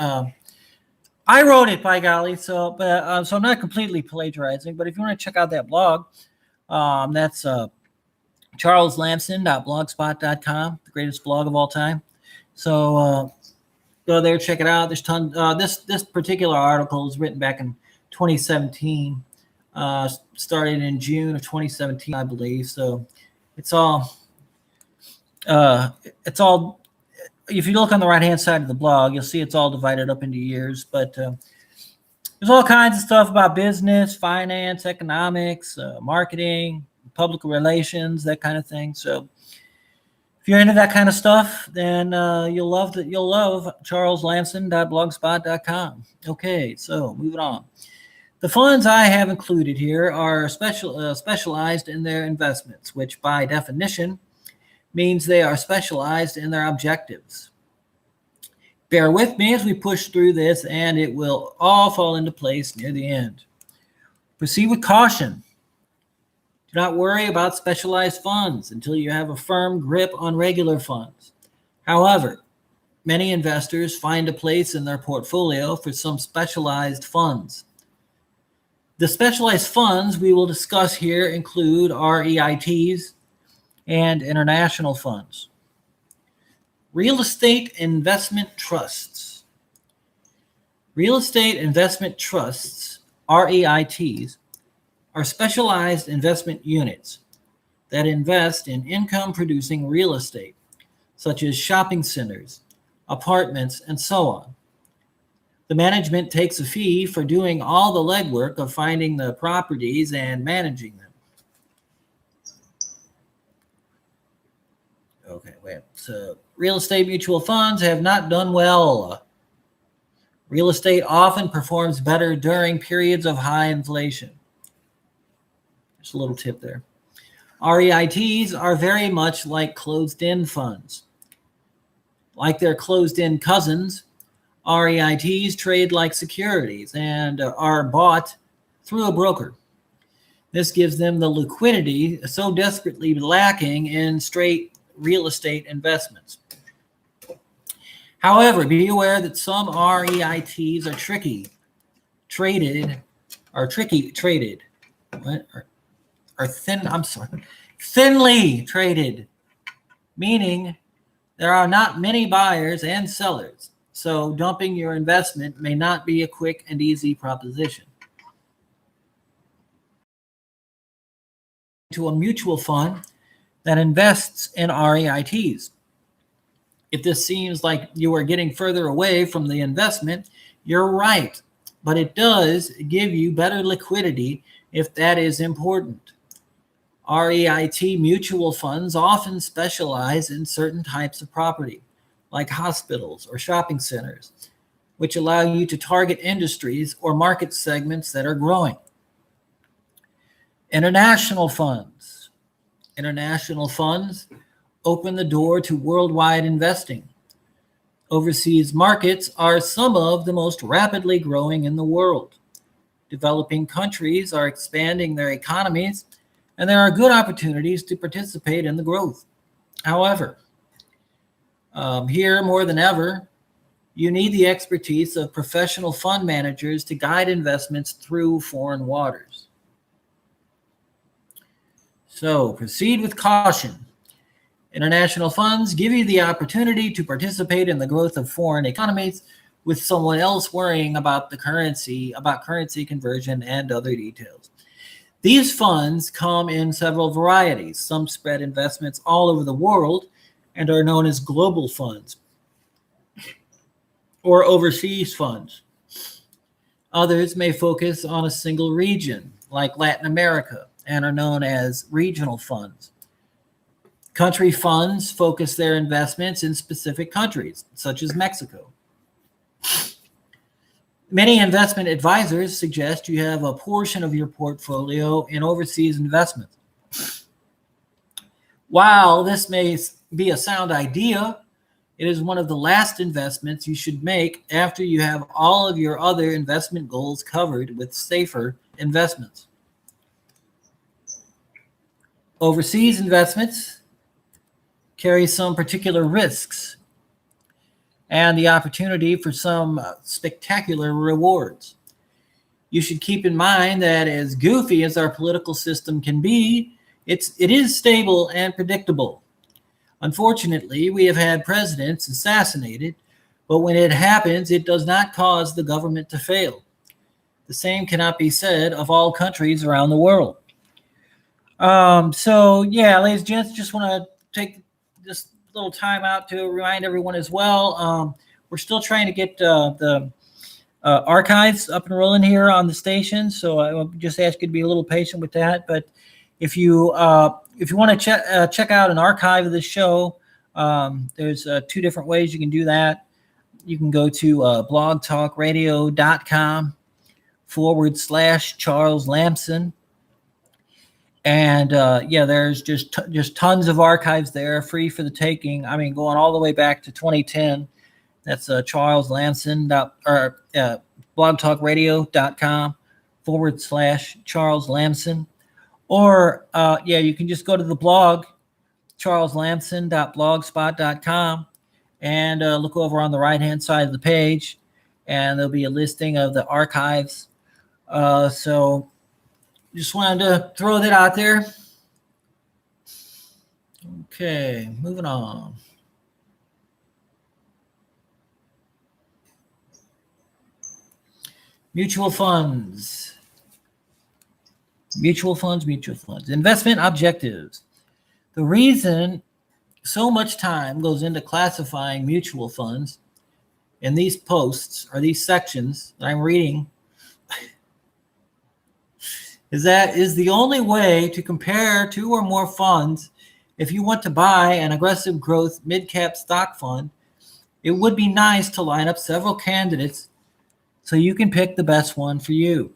I wrote it, by golly. So I'm not completely plagiarizing. But if you want to check out that blog, that's charleslamson.blogspot.com, the greatest blog of all time. So go there, check it out. There's tons. This particular article was written back in 2017. Started in June of 2017, I believe. So it's all. If you look on the right-hand side of the blog, you'll see it's all divided up into years. But there's all kinds of stuff about business, finance, economics, marketing, public relations, that kind of thing. So if you're into that kind of stuff, then you'll love charleslamson.blogspot.com. Okay, so moving on. The funds I have included here are specialized in their investments, which by definition means they are specialized in their objectives. Bear with me as we push through this, and it will all fall into place near the end. Proceed with caution. Do not worry about specialized funds until you have a firm grip on regular funds. However, many investors find a place in their portfolio for some specialized funds. The specialized funds we will discuss here include REITs and international funds. Real estate investment trusts. Real estate investment trusts, REITs, are specialized investment units that invest in income-producing real estate, such as shopping centers, apartments, and so on. The management takes a fee for doing all the legwork of finding the properties and managing them. Okay, wait. So real estate mutual funds have not done well. Real estate often performs better during periods of high inflation. Just a little tip there. REITs are very much like closed-end funds. Like their closed-end cousins, REITs trade like securities and are bought through a broker. This gives them the liquidity so desperately lacking in straight real estate investments. However, be aware that some REITs are thinly traded, meaning there are not many buyers and sellers. So dumping your investment may not be a quick and easy proposition. To a mutual fund that invests in REITs. If this seems like you are getting further away from the investment, you're right, but it does give you better liquidity if that is important. REIT mutual funds often specialize in certain types of property, like hospitals or shopping centers, which allow you to target industries or market segments that are growing. International funds. International funds open the door to worldwide investing. Overseas markets are some of the most rapidly growing in the world. Developing countries are expanding their economies, and there are good opportunities to participate in the growth. However, here more than ever, you need the expertise of professional fund managers to guide investments through foreign waters. So proceed with caution. International funds give you the opportunity to participate in the growth of foreign economies with someone else worrying about currency conversion and other details. These funds come in several varieties. Some spread investments all over the world, and are known as global funds or overseas funds. Others may focus on a single region, like Latin America, and are known as regional funds. Country funds focus their investments in specific countries, such as Mexico. Many investment advisors suggest you have a portion of your portfolio in overseas investments. While this may be a sound idea, it is one of the last investments you should make after you have all of your other investment goals covered with safer investments. Overseas investments carry some particular risks and the opportunity for some spectacular rewards. You should keep in mind that as goofy as our political system can be, it is stable and predictable. Unfortunately, we have had presidents assassinated, but when it happens, it does not cause the government to fail. The same cannot be said of all countries around the world. Ladies and gents, just want to take this little time out to remind everyone as well. We're still trying to get the archives up and rolling here on the station, so I will just ask you to be a little patient with that. But if you want to check out an archive of the show, there's two different ways you can do that. You can go to blogtalkradio.com/Charles Lamson. And there's just tons of archives there, free for the taking. I mean, going all the way back to 2010. That's Charles Lamson blogtalkradio.com/Charles Lamson. Or you can just go to the blog, charleslamson.blogspot.com, and look over on the right-hand side of the page, and there'll be a listing of the archives. So just wanted to throw that out there. Okay, moving on. Mutual funds. Investment objectives. The reason so much time goes into classifying mutual funds in these posts or these sections that I'm reading is the only way to compare two or more funds. If you want to buy an aggressive growth mid-cap stock fund, it would be nice to line up several candidates so you can pick the best one for you.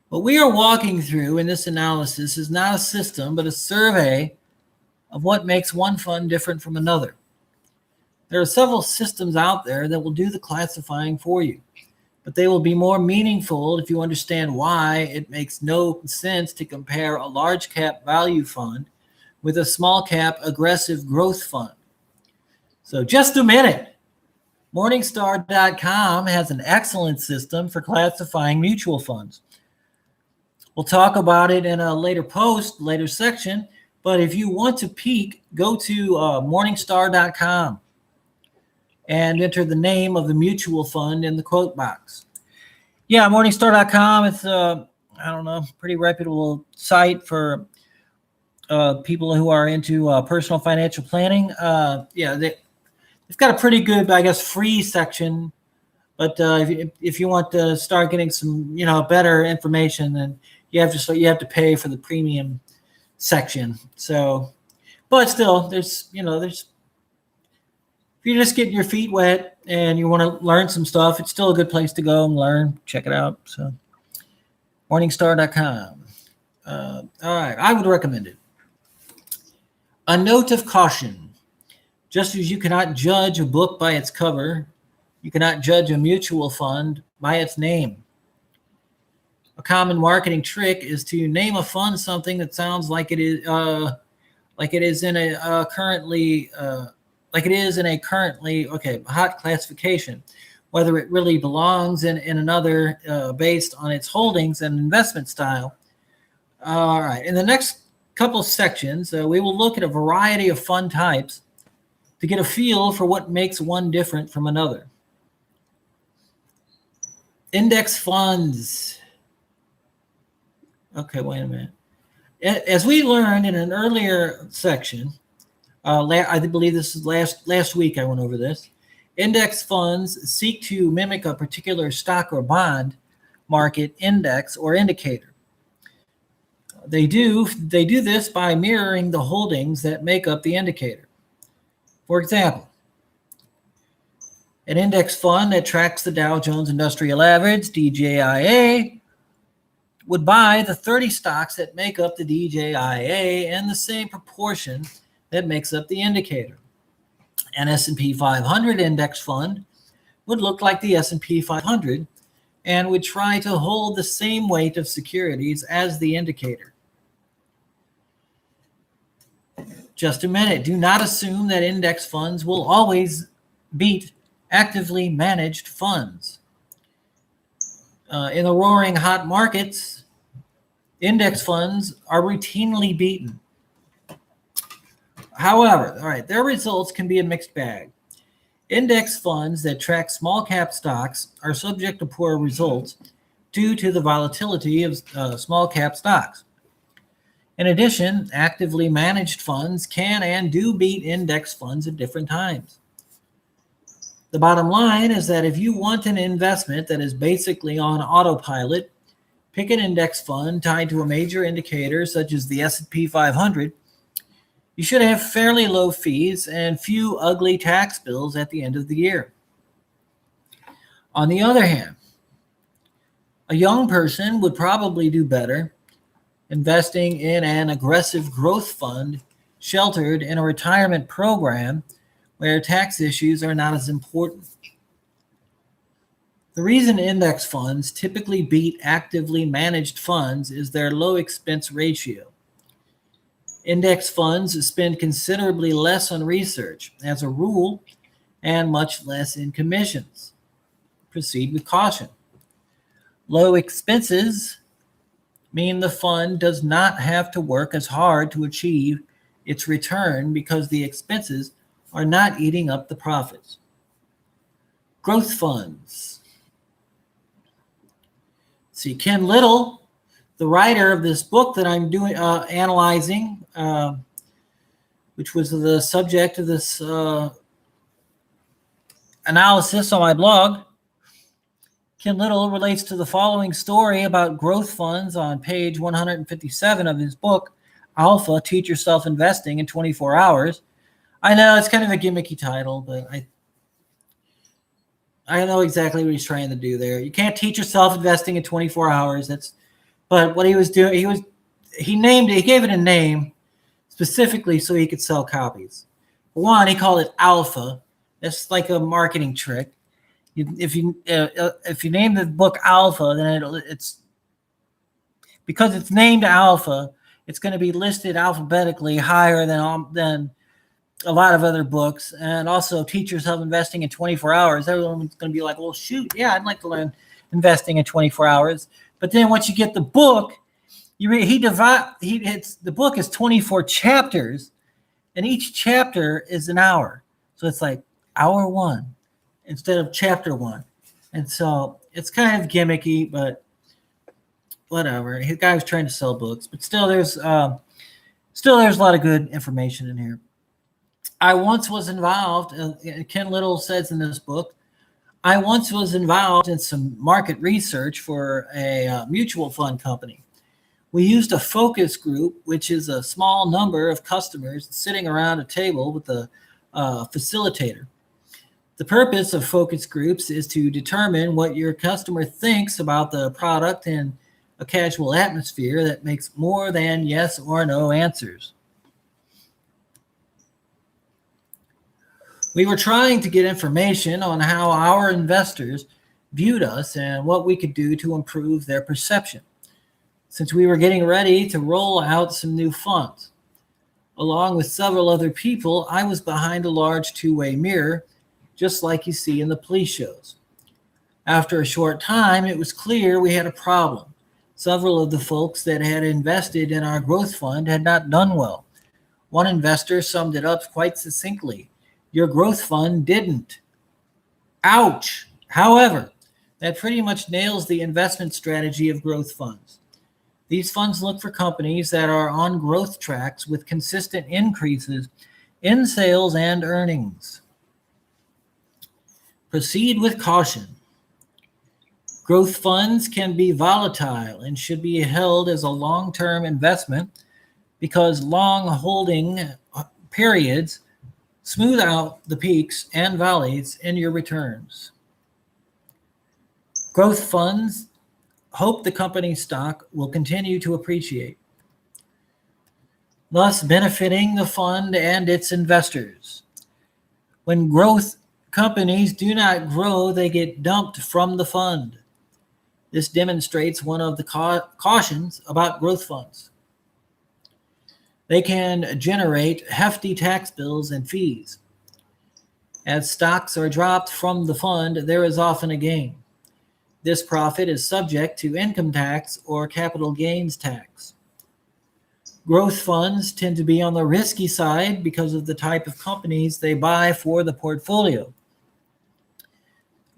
What we are walking through in this analysis is not a system, but a survey of what makes one fund different from another. There are several systems out there that will do the classifying for you, but they will be more meaningful if you understand why it makes no sense to compare a large cap value fund with a small cap aggressive growth fund. So just a minute. Morningstar.com has an excellent system for classifying mutual funds. We'll talk about it in a later section, but if you want to peek, go to Morningstar.com and enter the name of the mutual fund in the quote box. Yeah, Morningstar.com, it's pretty reputable site for people who are into personal financial planning. They've got a pretty good, I guess, free section, but if you want to start getting some, better information, then you have to pay for the premium section. So, but still, there's if you're just getting your feet wet and you want to learn some stuff, it's still a good place to go and learn. Check it out. So, Morningstar.com. All right, I would recommend it. A note of caution. Just as you cannot judge a book by its cover, you cannot judge a mutual fund by its name. A common marketing trick is to name a fund something that sounds like it is in a currently hot classification, whether it really belongs in another based on its holdings and investment style. All right, in the next couple of sections, we will look at a variety of fund types to get a feel for what makes one different from another. Index funds. Okay, wait a minute. As we learned in an earlier section, I believe this is last week I went over this. Index funds seek to mimic a particular stock or bond market index or indicator. They do this by mirroring the holdings that make up the indicator. For example, an index fund that tracks the Dow Jones Industrial Average, DJIA, would buy the 30 stocks that make up the DJIA and the same proportion that makes up the indicator. An S&P 500 index fund would look like the S&P 500 and would try to hold the same weight of securities as the indicator. Just a minute. Do not assume that index funds will always beat actively managed funds. In the roaring hot markets, index funds are routinely beaten. However, their results can be a mixed bag. Index funds that track small cap stocks are subject to poor results due to the volatility of small cap stocks. In addition, actively managed funds can and do beat index funds at different times. The bottom line is that if you want an investment that is basically on autopilot, pick an index fund tied to a major indicator such as the S&P 500. You should have fairly low fees and few ugly tax bills at the end of the year. On the other hand, a young person would probably do better investing in an aggressive growth fund sheltered in a retirement program where tax issues are not as important. The reason index funds typically beat actively managed funds is their low expense ratio. Index funds spend considerably less on research, as a rule, and much less in commissions. Proceed with caution. Low expenses mean the fund does not have to work as hard to achieve its return because the expenses are not eating up the profits. Growth funds. See, Ken Little, the writer of this book that I'm analyzing, which was the subject of this analysis on my blog, Ken Little relates to the following story about growth funds on page 157 of his book, Alpha, Teach Yourself Investing in 24 Hours. I know it's kind of a gimmicky title, but I know exactly what he's trying to do there. You can't teach yourself investing in 24 hours. But what he was doing, he named it, he gave it a name specifically so he could sell copies. For one, he called it Alpha. That's like a marketing trick. If you name the book Alpha, then it's because it's named Alpha, it's going to be listed alphabetically higher than a lot of other books. And also, Teach Yourself Investing in 24 Hours. Everyone's going to be like, well, shoot, yeah, I'd like to learn investing in 24 hours. But then once you get the book, the book is 24 chapters, and each chapter is an hour. So it's like hour one instead of chapter one. And so it's kind of gimmicky, but whatever. The guy was trying to sell books, but still there's a lot of good information in here. I once was involved, Ken Little says in this book, I once was involved in some market research for a mutual fund company. We used a focus group, which is a small number of customers sitting around a table with a facilitator. The purpose of focus groups is to determine what your customer thinks about the product in a casual atmosphere that makes more than yes or no answers. We were trying to get information on how our investors viewed us and what we could do to improve their perception, since we were getting ready to roll out some new funds. Along with several other people, I was behind a large two-way mirror, just like you see in the police shows. After a short time, it was clear we had a problem. Several of the folks that had invested in our growth fund had not done well. One investor summed it up quite succinctly. Your growth fund didn't. Ouch. However, that pretty much nails the investment strategy of growth funds. These funds look for companies that are on growth tracks with consistent increases in sales and earnings. Proceed with caution. Growth funds can be volatile and should be held as a long-term investment because long holding periods smooth out the peaks and valleys in your returns. Growth funds hope the company's stock will continue to appreciate, thus benefiting the fund and its investors. When growth companies do not grow, they get dumped from the fund. This demonstrates one of the cautions about growth funds. They can generate hefty tax bills and fees. As stocks are dropped from the fund, there is often a gain. This profit is subject to income tax or capital gains tax. Growth funds tend to be on the risky side because of the type of companies they buy for the portfolio.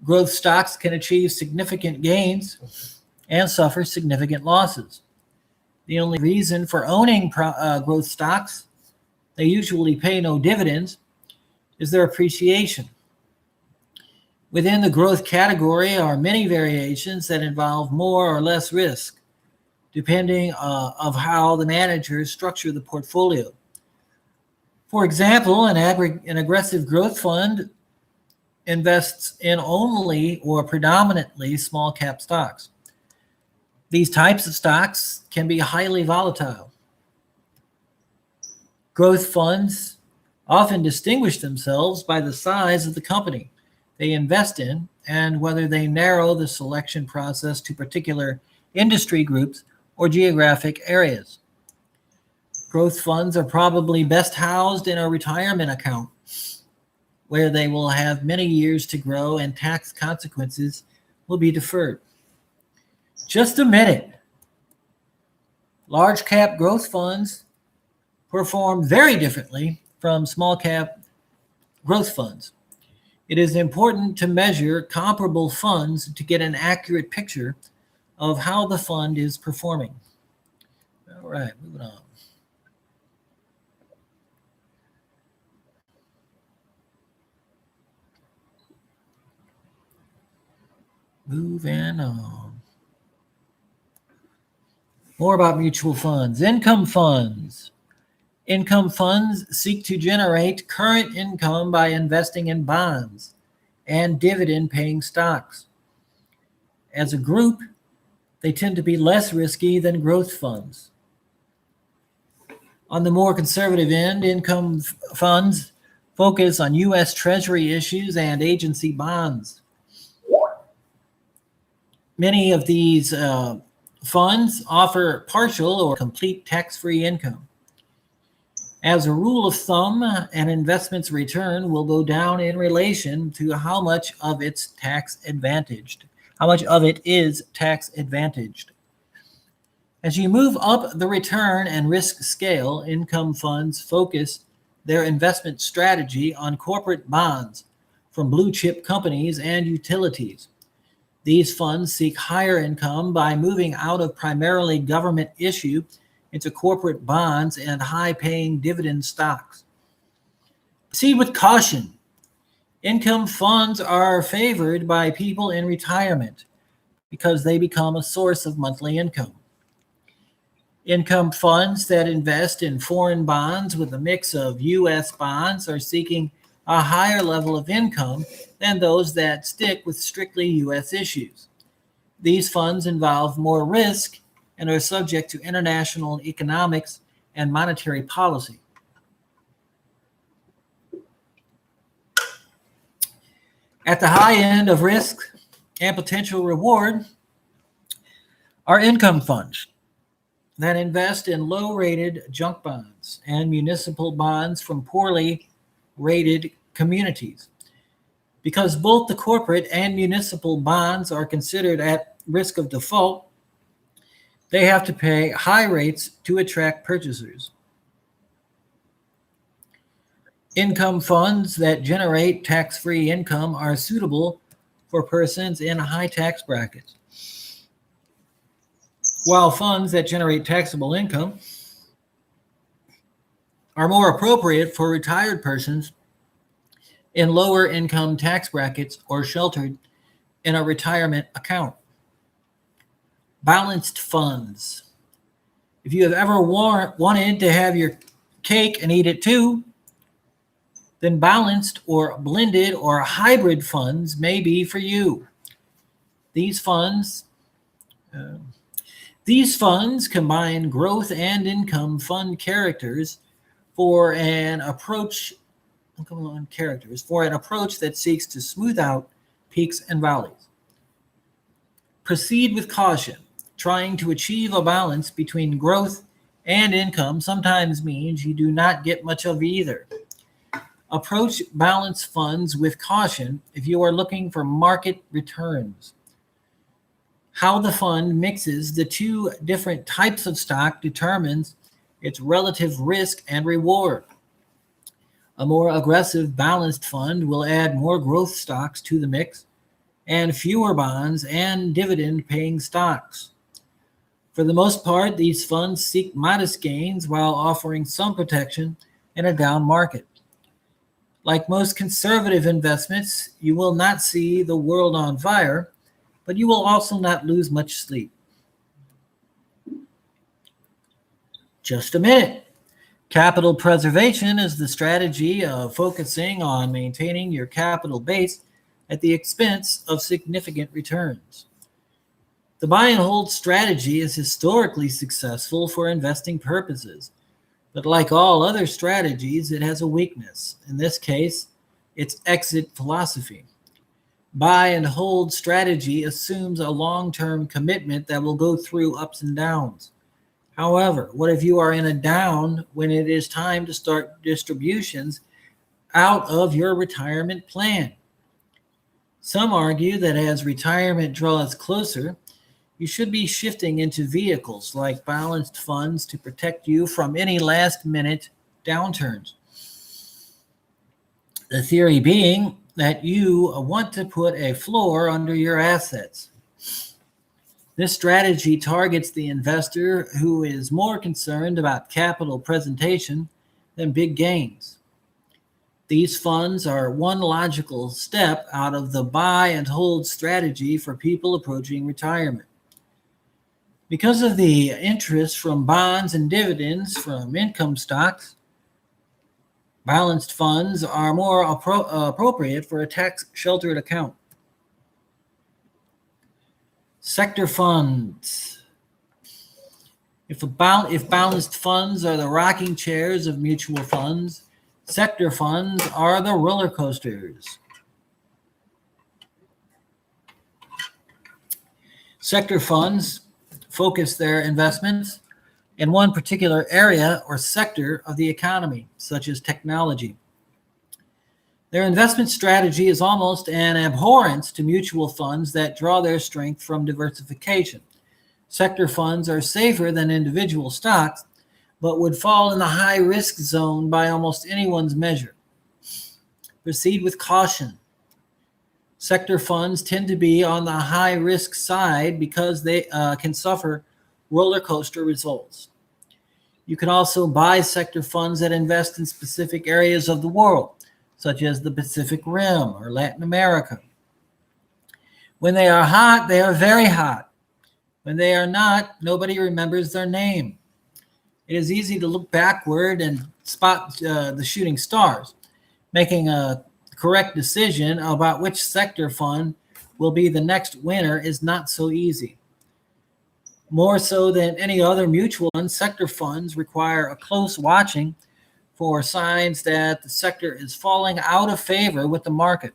Growth stocks can achieve significant gains and suffer significant losses. The only reason for owning growth stocks, they usually pay no dividends, is their appreciation. Within the growth category are many variations that involve more or less risk, depending on how the managers structure the portfolio. For example, an aggressive growth fund invests in only or predominantly small cap stocks. These types of stocks can be highly volatile. Growth funds often distinguish themselves by the size of the company they invest in and whether they narrow the selection process to particular industry groups or geographic areas. Growth funds are probably best housed in a retirement account where they will have many years to grow and tax consequences will be deferred. Just a minute. Large cap growth funds perform very differently from small cap growth funds. It is important to measure comparable funds to get an accurate picture of how the fund is performing. All right, moving on. Moving on. More about mutual funds. Income funds. Income funds seek to generate current income by investing in bonds and dividend-paying stocks. As a group, they tend to be less risky than growth funds. On the more conservative end, income funds focus on U.S. Treasury issues and agency bonds. Many of these funds offer partial or complete tax-free income. As a rule of thumb, an investment's return will go down in relation to how much of it is tax advantaged. As you move up the return and risk scale, income funds focus their investment strategy on corporate bonds from blue chip companies and utilities. These funds seek higher income by moving out of primarily government issue into corporate bonds and high-paying dividend stocks. Proceed with caution. Income funds are favored by people in retirement because they become a source of monthly income. Income funds that invest in foreign bonds with a mix of U.S. bonds are seeking a higher level of income than those that stick with strictly U.S. issues. These funds involve more risk and are subject to international economics and monetary policy. At the high end of risk and potential reward are income funds that invest in low-rated junk bonds and municipal bonds from poorly rated communities. Because both the corporate and municipal bonds are considered at risk of default, they have to pay high rates to attract purchasers. Income funds that generate tax-free income are suitable for persons in high tax brackets. while funds that generate taxable income are more appropriate for retired persons in lower income tax brackets or sheltered in a retirement account. Balanced funds. If you have ever wanted to have your cake and eat it too, then balanced or blended or hybrid funds may be for you. These funds uh, these funds combine growth and income fund characters for an approach that seeks to smooth out peaks and valleys. Proceed with caution. Trying to achieve a balance between growth and income sometimes means you do not get much of either. Approach balance funds with caution if you are looking for market returns. How the fund mixes the two different types of stock determines its relative risk and reward. A more aggressive balanced fund will add more growth stocks to the mix and fewer bonds and dividend paying stocks. For the most part, these funds seek modest gains while offering some protection in a down market. Like most conservative investments, you will not see the world on fire, but you will also not lose much sleep. Just a minute. Capital preservation is the strategy of focusing on maintaining your capital base at the expense of significant returns. The buy and hold strategy is historically successful for investing purposes, but like all other strategies, it has a weakness. In this case, its exit philosophy. Buy and hold strategy assumes a long-term commitment that will go through ups and downs. However, what if you are in a down when it is time to start distributions out of your retirement plan? Some argue that as retirement draws closer, you should be shifting into vehicles like balanced funds to protect you from any last minute downturns. The theory being that you want to put a floor under your assets. This strategy targets the investor who is more concerned about capital presentation than big gains. These funds are one logical step out of the buy and hold strategy for people approaching retirement. Because of the interest from bonds and dividends from income stocks, balanced funds are more appropriate for a tax sheltered account. Sector funds. If balanced funds are the rocking chairs of mutual funds, sector funds are the roller coasters. Sector funds focus their investments in one particular area or sector of the economy, such as technology. Their investment strategy is almost an abhorrence to mutual funds that draw their strength from diversification. Sector funds are safer than individual stocks, but would fall in the high risk zone by almost anyone's measure. Proceed with caution. Sector funds tend to be on the high risk side because they can suffer roller coaster results. You can also buy sector funds that invest in specific areas of the world, such as the Pacific Rim or Latin America. When they are hot, they are very hot. When they are not, nobody remembers their name. It is easy to look backward and spot the shooting stars. Making a correct decision about which sector fund will be the next winner is not so easy. More so than any other mutual fund, sector funds require a close watching for signs that the sector is falling out of favor with the market.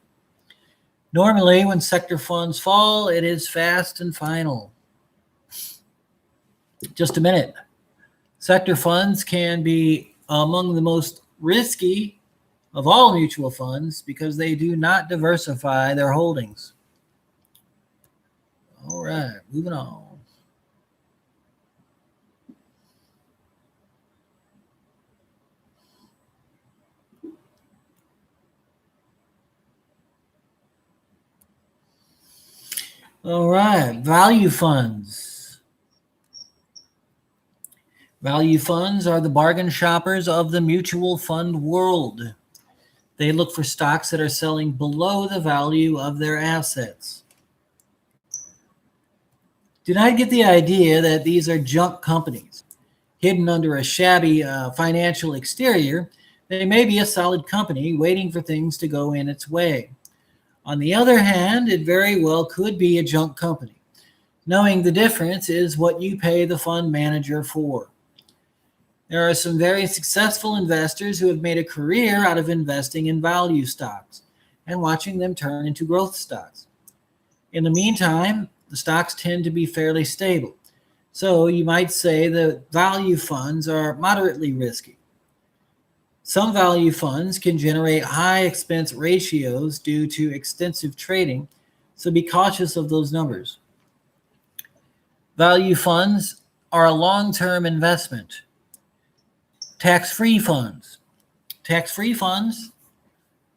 Normally, when sector funds fall, it is fast and final. Just a minute. Sector funds can be among the most risky of all mutual funds because they do not diversify their holdings. All right, moving on. All right, value funds. Value funds are the bargain shoppers of the mutual fund world. They look for stocks that are selling below the value of their assets. Do not get the idea that these are junk companies. Hidden under a shabby financial exterior, they may be a solid company waiting for things to go in its way. On the other hand, it very well could be a junk company. Knowing the difference is what you pay the fund manager for. There are some very successful investors who have made a career out of investing in value stocks and watching them turn into growth stocks. In the meantime, the stocks tend to be fairly stable. So you might say the value funds are moderately risky. Some value funds can generate high expense ratios due to extensive trading, so be cautious of those numbers. Value funds are a long-term investment. Tax-free funds. Tax-free funds,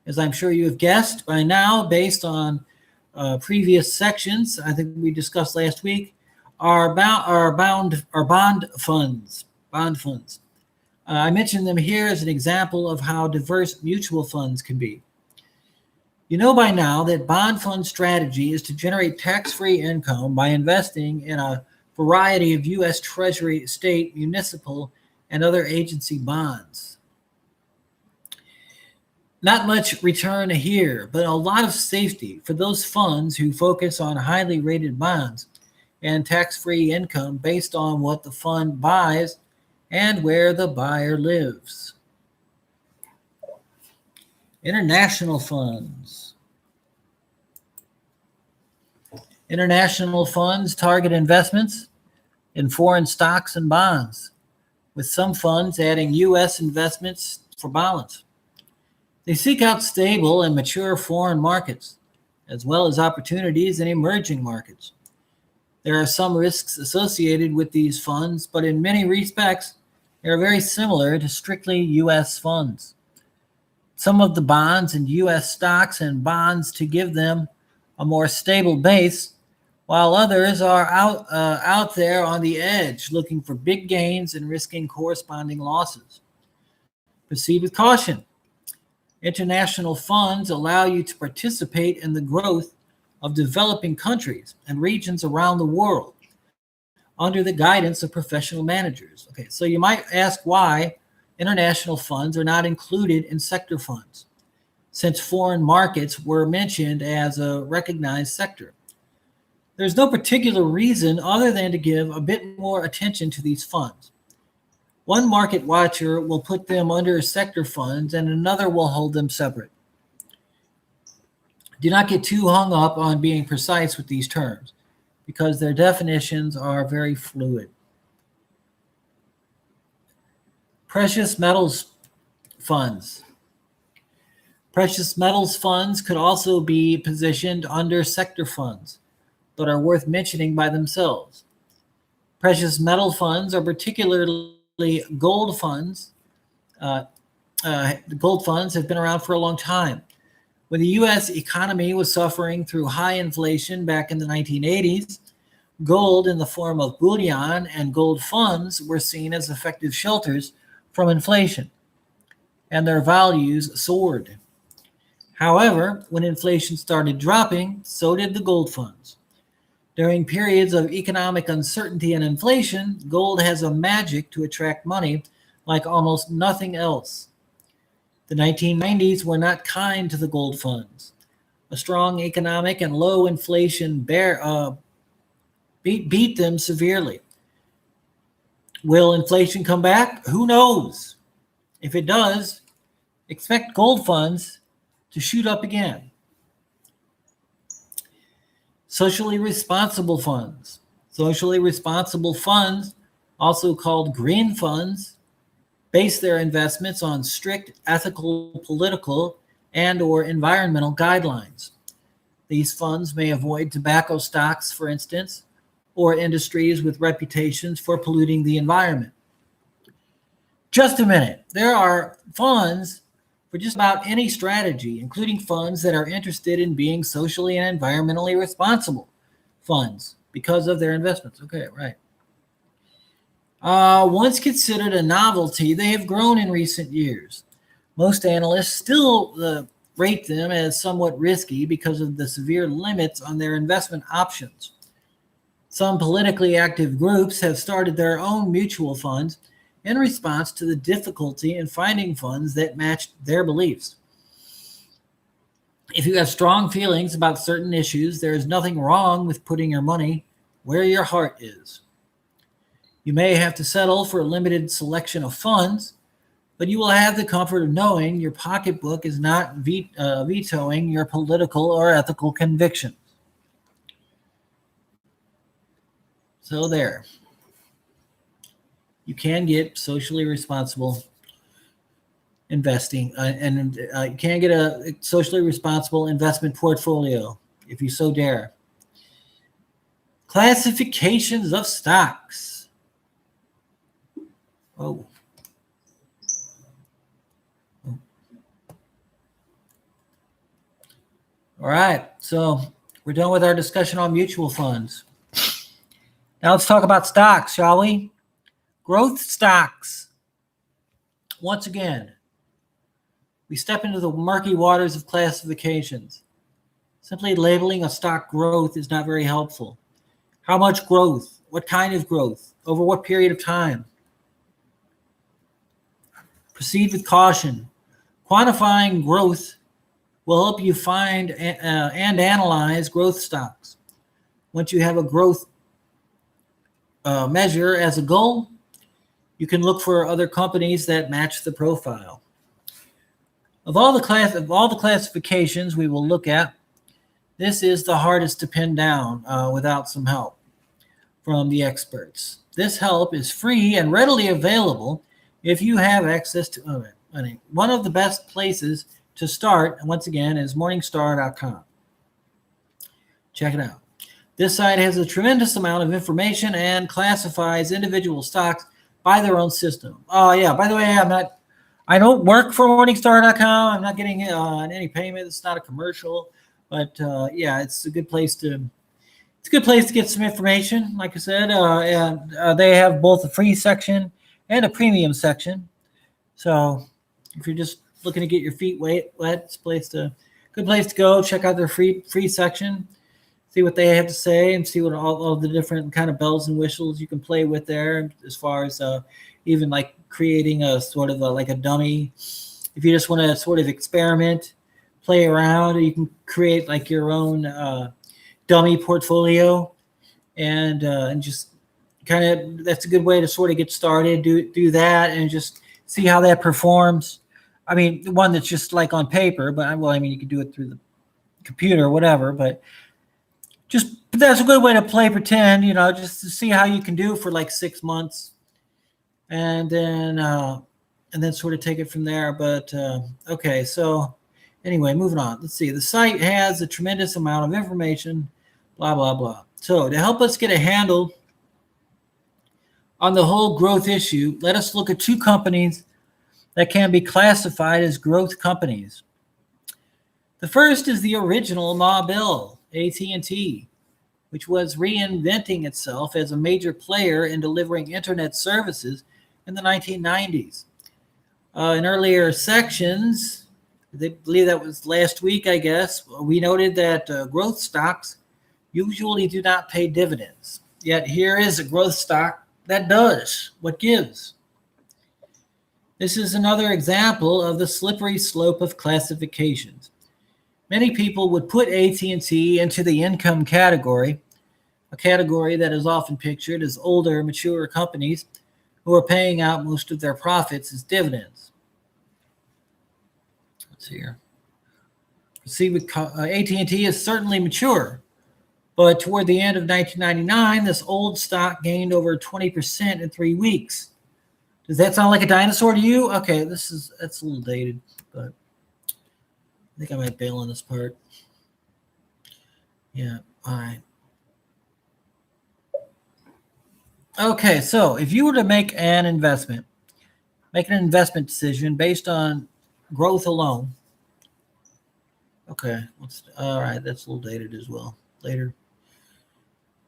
as I'm sure you have guessed by now, based on previous sections, I think we discussed last week, are bond funds. Bond funds. I mentioned them here as an example of how diverse mutual funds can be. You know by now that bond fund strategy is to generate tax-free income by investing in a variety of U.S. Treasury, state, municipal, and other agency bonds. Not much return here, but a lot of safety for those funds who focus on highly rated bonds and tax-free income based on what the fund buys and where the buyer lives. International funds. International funds target investments in foreign stocks and bonds, with some funds adding U.S. investments for balance. They seek out stable and mature foreign markets, as well as opportunities in emerging markets. There are some risks associated with these funds, but in many respects, they are very similar to strictly U.S. funds. Some of the bonds and U.S. stocks and bonds to give them a more stable base, while others are out there on the edge looking for big gains and risking corresponding losses. Proceed with caution. International funds allow you to participate in the growth of developing countries and regions around the world under the guidance of professional managers. Okay, so you might ask why international funds are not included in sector funds, since foreign markets were mentioned as a recognized sector. There's no particular reason other than to give a bit more attention to these funds. One market watcher will put them under sector funds and another will hold them separate. Do not get too hung up on being precise with these terms, because their definitions are very fluid. Precious metals funds. Precious metals funds could also be positioned under sector funds, but are worth mentioning by themselves. Precious metal funds are particularly gold funds. Gold funds have been around for a long time. When the U.S. economy was suffering through high inflation back in the 1980s, gold in the form of bullion and gold funds were seen as effective shelters from inflation, and their values soared. However, when inflation started dropping, so did the gold funds. During periods of economic uncertainty and inflation, gold has a magic to attract money like almost nothing else. The 1990s were not kind to the gold funds. A strong economic and low inflation beat them severely. Will inflation come back? Who knows? If it does, expect gold funds to shoot up again. Socially responsible funds. Socially responsible funds, also called green funds, base their investments on strict ethical, political, and or environmental guidelines. These funds may avoid tobacco stocks, for instance, or industries with reputations for polluting the environment. Just a minute. There are funds for just about any strategy, including funds that are interested in being socially and environmentally responsible funds because of their investments. Okay, right. Once considered a novelty, they have grown in recent years. Most analysts still rate them as somewhat risky because of the severe limits on their investment options. Some politically active groups have started their own mutual funds in response to the difficulty in finding funds that match their beliefs. If you have strong feelings about certain issues, there is nothing wrong with putting your money where your heart is. You may have to settle for a limited selection of funds, but you will have the comfort of knowing your pocketbook is not vetoing your political or ethical convictions. So there. You can get socially responsible investing, and you can get a socially responsible investment portfolio if you so dare. Classifications of stocks. Oh. All right, so we're done with our discussion on mutual funds. Now let's talk about stocks, shall we? Growth stocks. Once again, we step into the murky waters of classifications. Simply labeling a stock growth is not very helpful. How much growth? What kind of growth? Over what period of time? Proceed with caution. Quantifying growth will help you find and analyze growth stocks. Once you have a growth measure as a goal, you can look for other companies that match the profile. Of all the classifications we will look at, this is the hardest to pin down without some help from the experts. This help is free and readily available if you have access to it. One of the best places to start, once again, is Morningstar.com. Check it out. This site has a tremendous amount of information and classifies individual stocks by their own system. Oh yeah, by the way, I don't work for Morningstar.com. I'm not getting any payment. It's not a commercial, but yeah, it's a good place to get some information. Like I said, and they have both a free section and a premium section. So if you're just looking to get your feet wet, it's a good place to go. Check out their free section. See what they have to say and see what all the different kind of bells and whistles you can play with there, as far as even like creating a sort of like a dummy. If you just want to sort of experiment, play around, you can create like your own dummy portfolio, and just kind of, that's a good way to sort of get started. Do that and just see how that performs. I mean, the one that's just like on paper, but you can do it through the computer or whatever, but that's a good way to play pretend, just to see how you can do for like 6 months, and then sort of take it from there. But okay, so anyway, moving on. Let's see. The site has a tremendous amount of information, blah, blah, blah. So to help us get a handle on the whole growth issue, let us look at two companies that can be classified as growth companies. The first is the original Ma Bell, AT&T, which was reinventing itself as a major player in delivering internet services in the 1990s. In earlier sections, I believe that was last week, I guess, we noted that growth stocks usually do not pay dividends. Yet here is a growth stock that does. What gives? This is another example of the slippery slope of classifications. Many people would put AT&T into the income category, a category that is often pictured as older, mature companies who are paying out most of their profits as dividends. Let's see here. See, AT&T is certainly mature, but toward the end of 1999, this old stock gained over 20% in 3 weeks. Does that sound like a dinosaur to you? Okay, that's a little dated, but I think I might bail on this part. Yeah, all right. Okay, so if you were to make an investment decision based on growth alone. Okay, all right, that's a little dated as well. Later.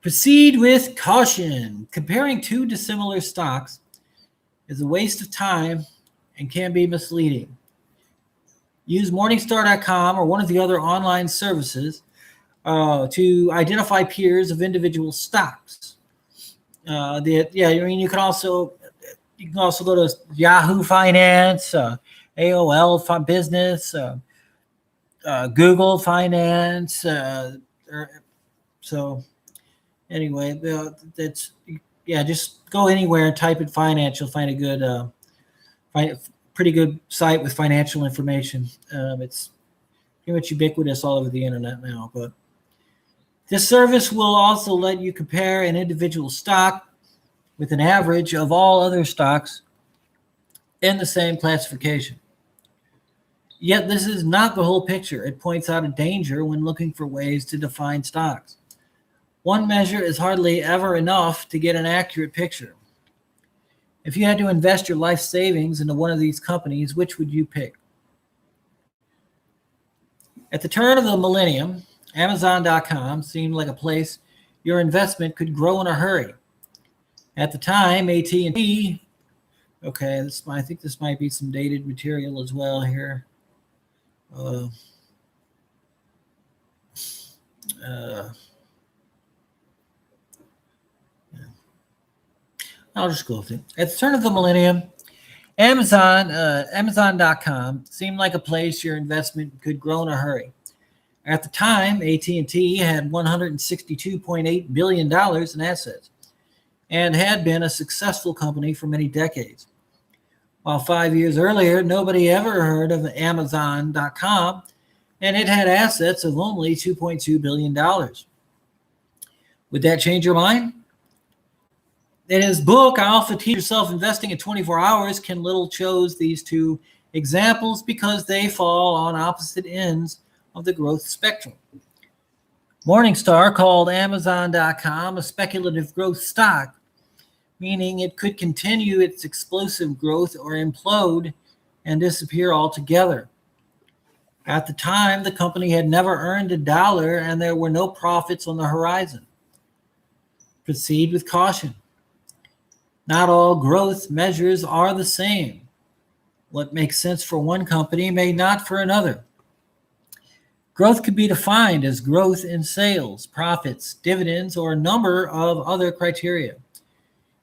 Proceed with caution. Comparing two dissimilar stocks is a waste of time and can be misleading. Use Morningstar.com or one of the other online services to identify peers of individual stocks. You can also go to Yahoo Finance, AOL Business, Google Finance. So anyway, just go anywhere and type in finance. You'll find a pretty good site with financial information. It's pretty much ubiquitous all over the internet now. But this service will also let you compare an individual stock with an average of all other stocks in the same classification. Yet this is not the whole picture. It points out a danger when looking for ways to define stocks. One measure is hardly ever enough to get an accurate picture. If you had to invest your life savings into one of these companies, which would you pick? At the turn of the millennium, Amazon.com seemed like a place your investment could grow in a hurry. At the time, AT&T, I think this might be some dated material as well here. I'll just go with it. At the turn of the millennium, Amazon.com seemed like a place your investment could grow in a hurry. At the time, AT&T had $162.8 billion in assets and had been a successful company for many decades. While 5 years earlier, nobody ever heard of Amazon.com, and it had assets of only $2.2 billion. Would that change your mind? In his book, Alpha Teach Yourself Investing in 24 Hours, Ken Little chose these two examples because they fall on opposite ends of the growth spectrum. Morningstar called Amazon.com a speculative growth stock, meaning it could continue its explosive growth or implode and disappear altogether. At the time, the company had never earned $1 and there were no profits on the horizon. Proceed with caution. Not all growth measures are the same. What makes sense for one company may not for another. Growth could be defined as growth in sales, profits, dividends, or a number of other criteria.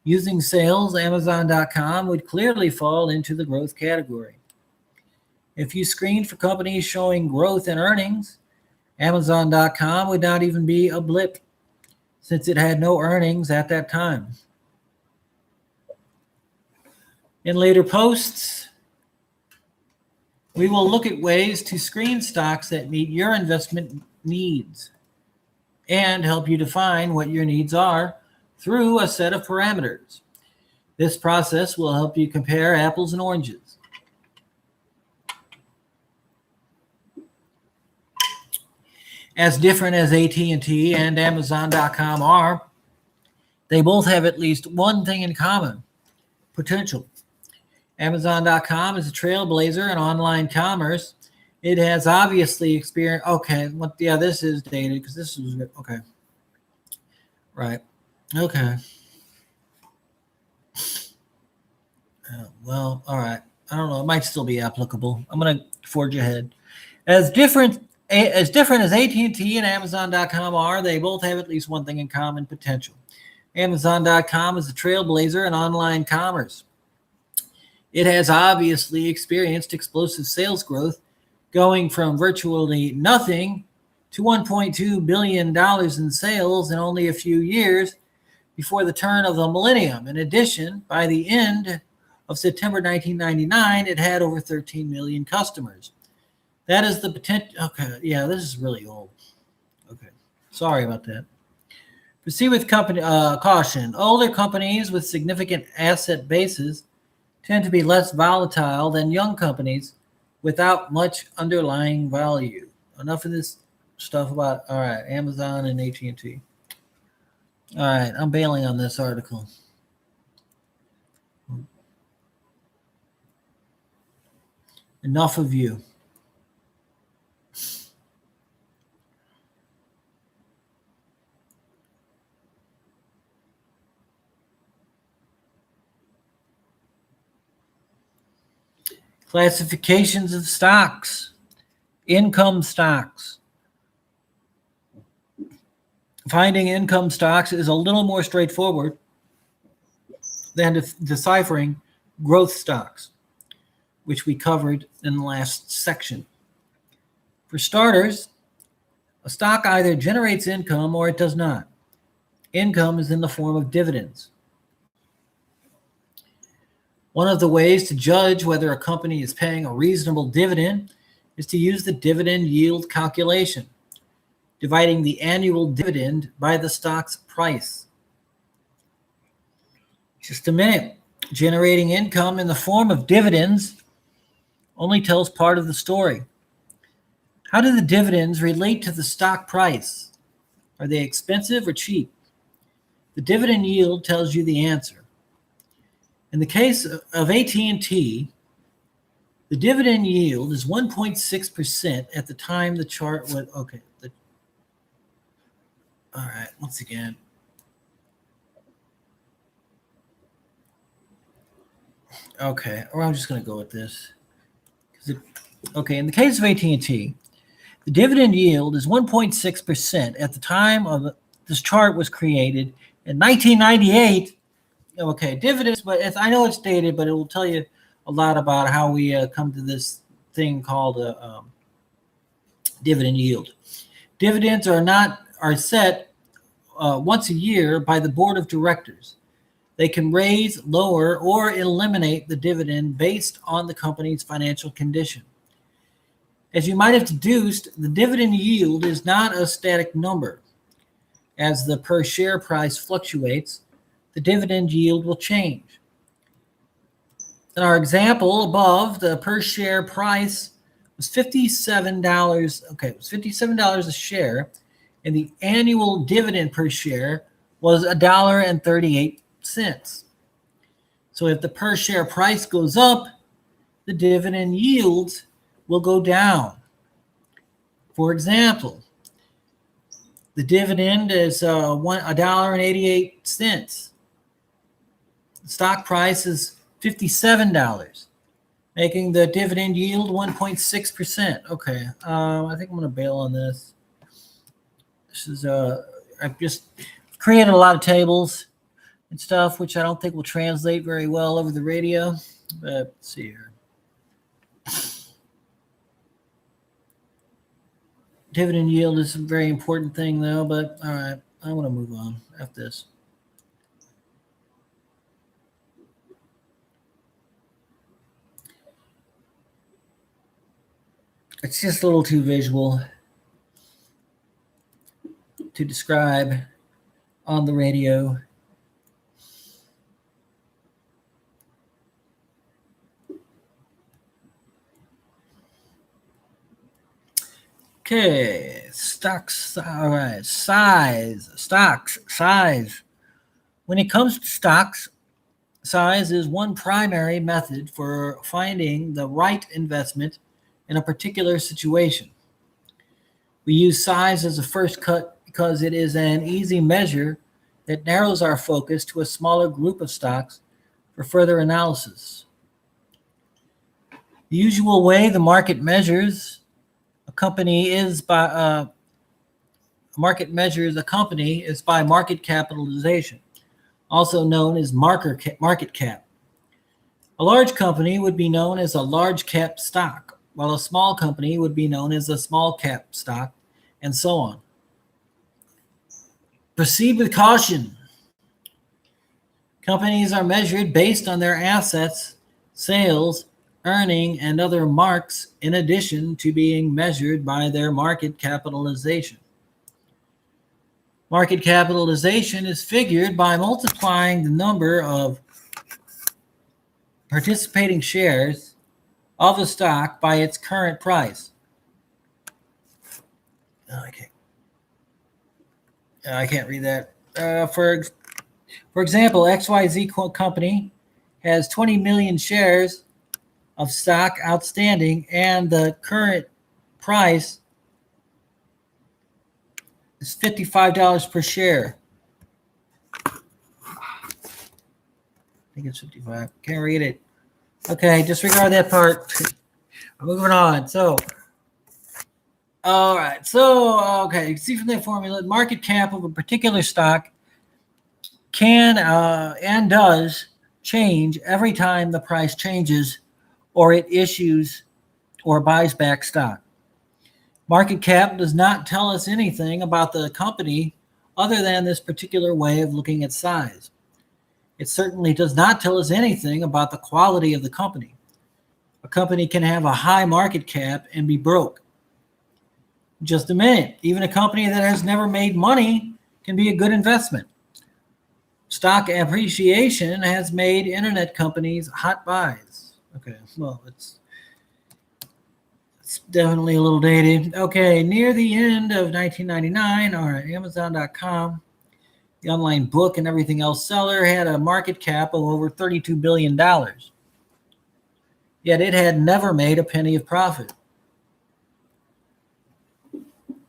Using sales, Amazon.com would clearly fall into the growth category. If you screened for companies showing growth in earnings, Amazon.com would not even be a blip, since it had no earnings at that time. In later posts, we will look at ways to screen stocks that meet your investment needs and help you define what your needs are through a set of parameters. This process will help you compare apples and oranges. As different as AT&T and Amazon.com are, they both have at least one thing in common: potential. Amazon.com is a trailblazer in online commerce. It has obviously experienced, this is dated because this is, okay. Right. Okay. All right. I don't know. It might still be applicable. I'm going to forge ahead. As different as AT&T and Amazon.com are, they both have at least one thing in common: potential. Amazon.com is a trailblazer in online commerce. It has obviously experienced explosive sales growth, going from virtually nothing to $1.2 billion in sales in only a few years before the turn of the millennium. In addition, by the end of September 1999, it had over 13 million customers. That is the potential. Okay, yeah, this is really old. Okay, sorry about that. Proceed with caution. Older companies with significant asset bases tend to be less volatile than young companies without much underlying value. Enough of this stuff about, all right, Amazon and AT&T. All right, I'm bailing on this article. Enough of you. Classifications of stocks. Income stocks. Finding income stocks is a little more straightforward than deciphering growth stocks, which we covered in the last section. For starters, a stock either generates income or it does not. Income is in the form of dividends. One of the ways to judge whether a company is paying a reasonable dividend is to use the dividend yield calculation, dividing the annual dividend by the stock's price. Just a minute. Generating income in the form of dividends only tells part of the story. How do the dividends relate to the stock price? Are they expensive or cheap? The dividend yield tells you the answer. In the case of AT&T, the dividend yield is 1.6% at the time the chart was, okay. All right, once again. Okay, or I'm just going to go with this. Okay, in the case of AT&T, the dividend yield is 1.6% at the time of this chart was created in 1998. Okay, dividends, but I know it's dated, but it will tell you a lot about how we come to this thing called a dividend yield. Dividends are set once a year by the board of directors. They can raise, lower, or eliminate the dividend based on the company's financial condition. As you might have deduced, the dividend yield is not a static number. As the per share price fluctuates, the dividend yield will change. In our example above, the per share price was $57. Okay, it was $57 a share, and the annual dividend per share was $1.38. So if the per share price goes up, the dividend yield will go down. For example, the dividend is $1.88. The stock price is $57, making the dividend yield 1.6%. Okay, I think I'm going to bail on this. This is I've just created a lot of tables and stuff, which I don't think will translate very well over the radio. But let's see here. Dividend yield is a very important thing, though. But all right, I want to move on after this. It's just a little too visual to describe on the radio. Okay, stocks. All right, size. Stocks, size. When it comes to stocks, size is one primary method for finding the right investment in a particular situation. We use size as a first cut because it is an easy measure that narrows our focus to a smaller group of stocks for further analysis. The usual way the market measures a company is by market capitalization, also known as market cap. A large company would be known as a large cap stock, while a small company would be known as a small cap stock, and so on. Proceed with caution. Companies are measured based on their assets, sales, earning, and other marks, in addition to being measured by their market capitalization. Market capitalization is figured by multiplying the number of participating shares of a stock by its current price. I can't read that. For example, XYZ company has 20 million shares of stock outstanding, and the current price is $55 per share. I think it's 55. Can't read it. Okay, disregard that part. Moving on. So, all right. So, okay, see from that formula, market cap of a particular stock can and does change every time the price changes or it issues or buys back stock. Market cap does not tell us anything about the company other than this particular way of looking at size. It certainly does not tell us anything about the quality of the company. A company can have a high market cap and be broke. Just a minute. Even a company that has never made money can be a good investment. Stock appreciation has made internet companies hot buys. Okay, well, it's definitely a little dated. Okay, near the end of 1999, all right, Amazon.com, the online book and everything else seller, had a market cap of over $32 billion. Yet it had never made a penny of profit.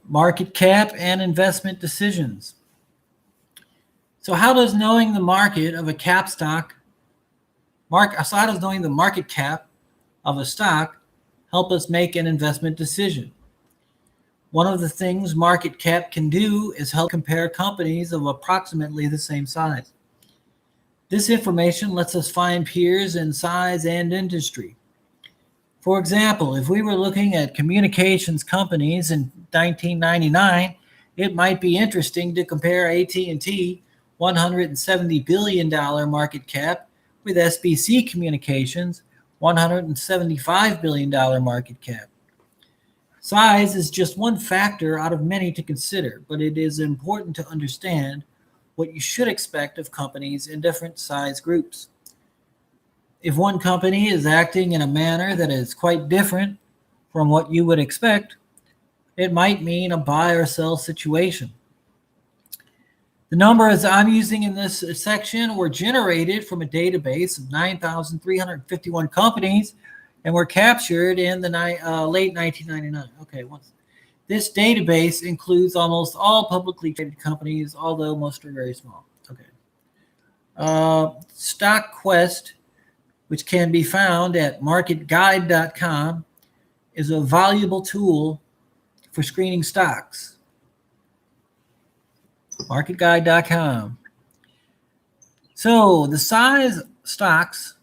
Market cap and investment decisions. So how does knowing the market of a cap stock, so how does knowing the market cap of a stock help us make an investment decision? One of the things market cap can do is help compare companies of approximately the same size. This information lets us find peers in size and industry. For example, if we were looking at communications companies in 1999, it might be interesting to compare AT&T $170 billion market cap with SBC Communications $175 billion market cap. Size is just one factor out of many to consider, but it is important to understand what you should expect of companies in different size groups. If one company is acting in a manner that is quite different from what you would expect, it might mean a buy or sell situation. The numbers I'm using in this section were generated from a database of 9,351 companies and were captured in the late 1999. Okay, this database includes almost all publicly traded companies, although most are very small. Okay. StockQuest, which can be found at marketguide.com, is a valuable tool for screening stocks. Marketguide.com. So the size stocks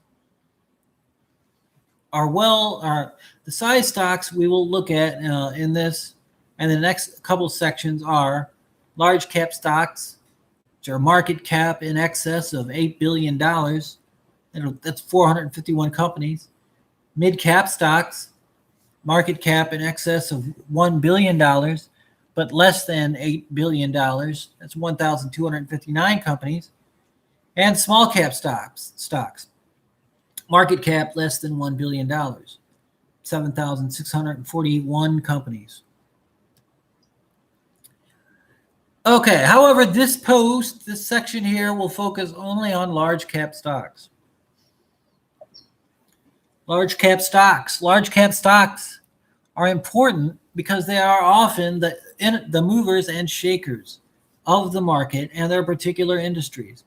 the size stocks we will look at in this and the next couple sections are large cap stocks, which are market cap in excess of $8 billion. That's 451 companies. Mid cap stocks, market cap in excess of $1 billion, but less than $8 billion. That's 1,259 companies. And small cap stocks, market cap less than $1 billion, 7,641 companies. Okay, however, this section here will focus only on large cap stocks. Large cap stocks. Large cap stocks are important because they are often the movers and shakers of the market and their particular industries.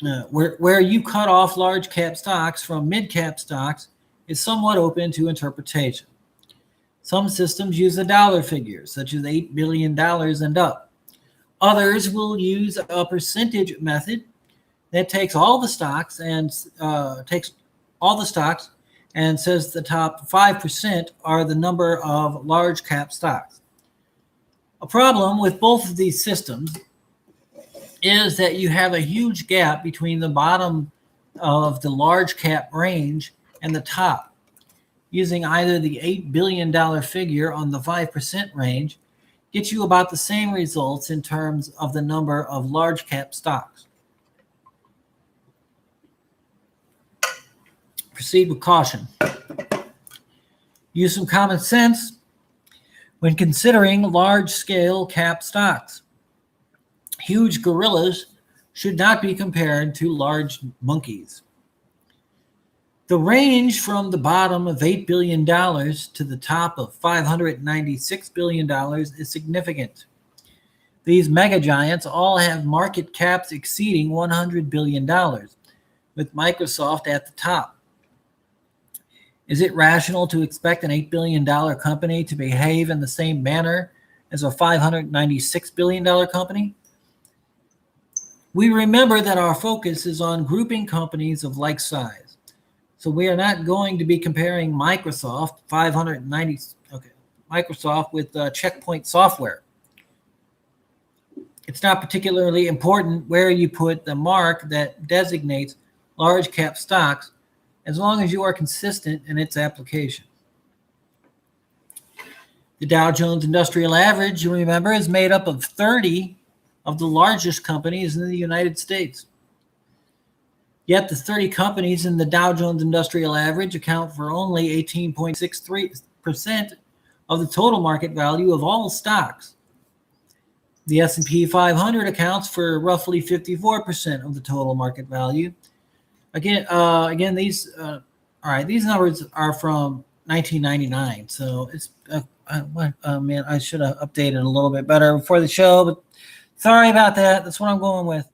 Where you cut off large cap stocks from mid cap stocks is somewhat open to interpretation. Some systems use a dollar figure, such as $8 billion and up. Others will use a percentage method that takes all the stocks and says the top 5% are the number of large cap stocks. A problem with both of these systems is that you have a huge gap between the bottom of the large cap range and the top. Using either the $8 billion figure on the 5% range gets you about the same results in terms of the number of large cap stocks. Proceed with caution. Use some common sense when considering large-scale cap stocks. Huge gorillas should not be compared to large monkeys. The range from the bottom of $8 billion to the top of $596 billion is significant. These mega giants all have market caps exceeding $100 billion. with Microsoft at the top. Is it rational to expect an $8 billion company to behave in the same manner as a $596 billion company? We remember that our focus is on grouping companies of like size. So we are not going to be comparing Microsoft with Checkpoint Software. It's not particularly important where you put the mark that designates large cap stocks, as long as you are consistent in its application. The Dow Jones Industrial Average, you remember, is made up of 30 of the largest companies in the United States. Yet the 30 companies in the Dow Jones Industrial Average account for only 18.63% of the total market value of all stocks. The S&P 500 accounts for roughly 54% of the total market value. Again, these numbers are from 1999, so it's man, I should have updated a little bit better before the show, but sorry about that. That's what I'm going with.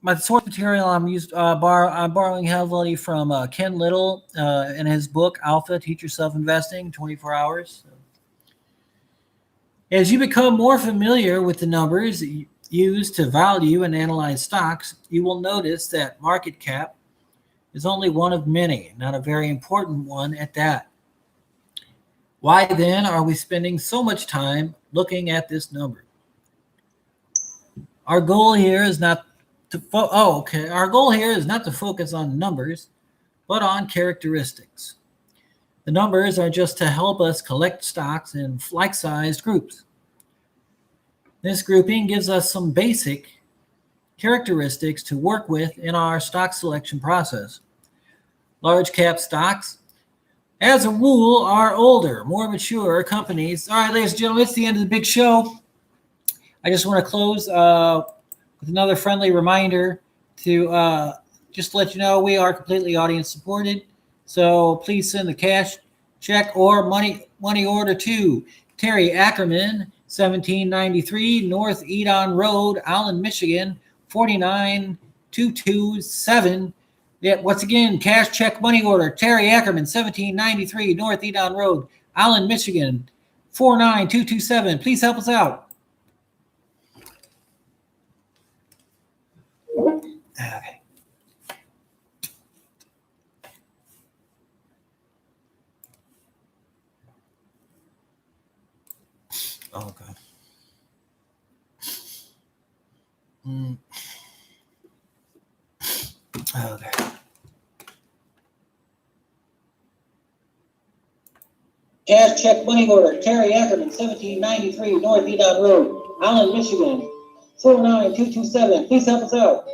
My source material I'm borrowing heavily from Ken Little in his book Alpha: Teach Yourself Investing, 24 Hours. As you become more familiar with the numbers used to value and analyze stocks, you will notice that market cap is only one of many, not a very important one at that. Why then are we spending so much time looking at this number? Our goal here is not to focus on numbers, but on characteristics. The numbers are just to help us collect stocks in like-sized groups. This grouping gives us some basic characteristics to work with in our stock selection process. Large cap stocks, as a rule, are older, more mature companies. All right, ladies and gentlemen, it's the end of the big show. I just want to close with another friendly reminder to just let you know we are completely audience supported. So please send the cash, check, or money order to Terry Ackerman, 1793 North Edon Road, Allen, Michigan, 49227. Yeah, once again, cash, check, money order, Terry Ackerman, 1793 North Edon Road, Allen, Michigan, 49227. Please help us out. Okay. Oh, okay. Okay. Cash, check, money order, Terry Ackerman, 1793 North Edon Road, Allen, Michigan, 49227. Please help us out.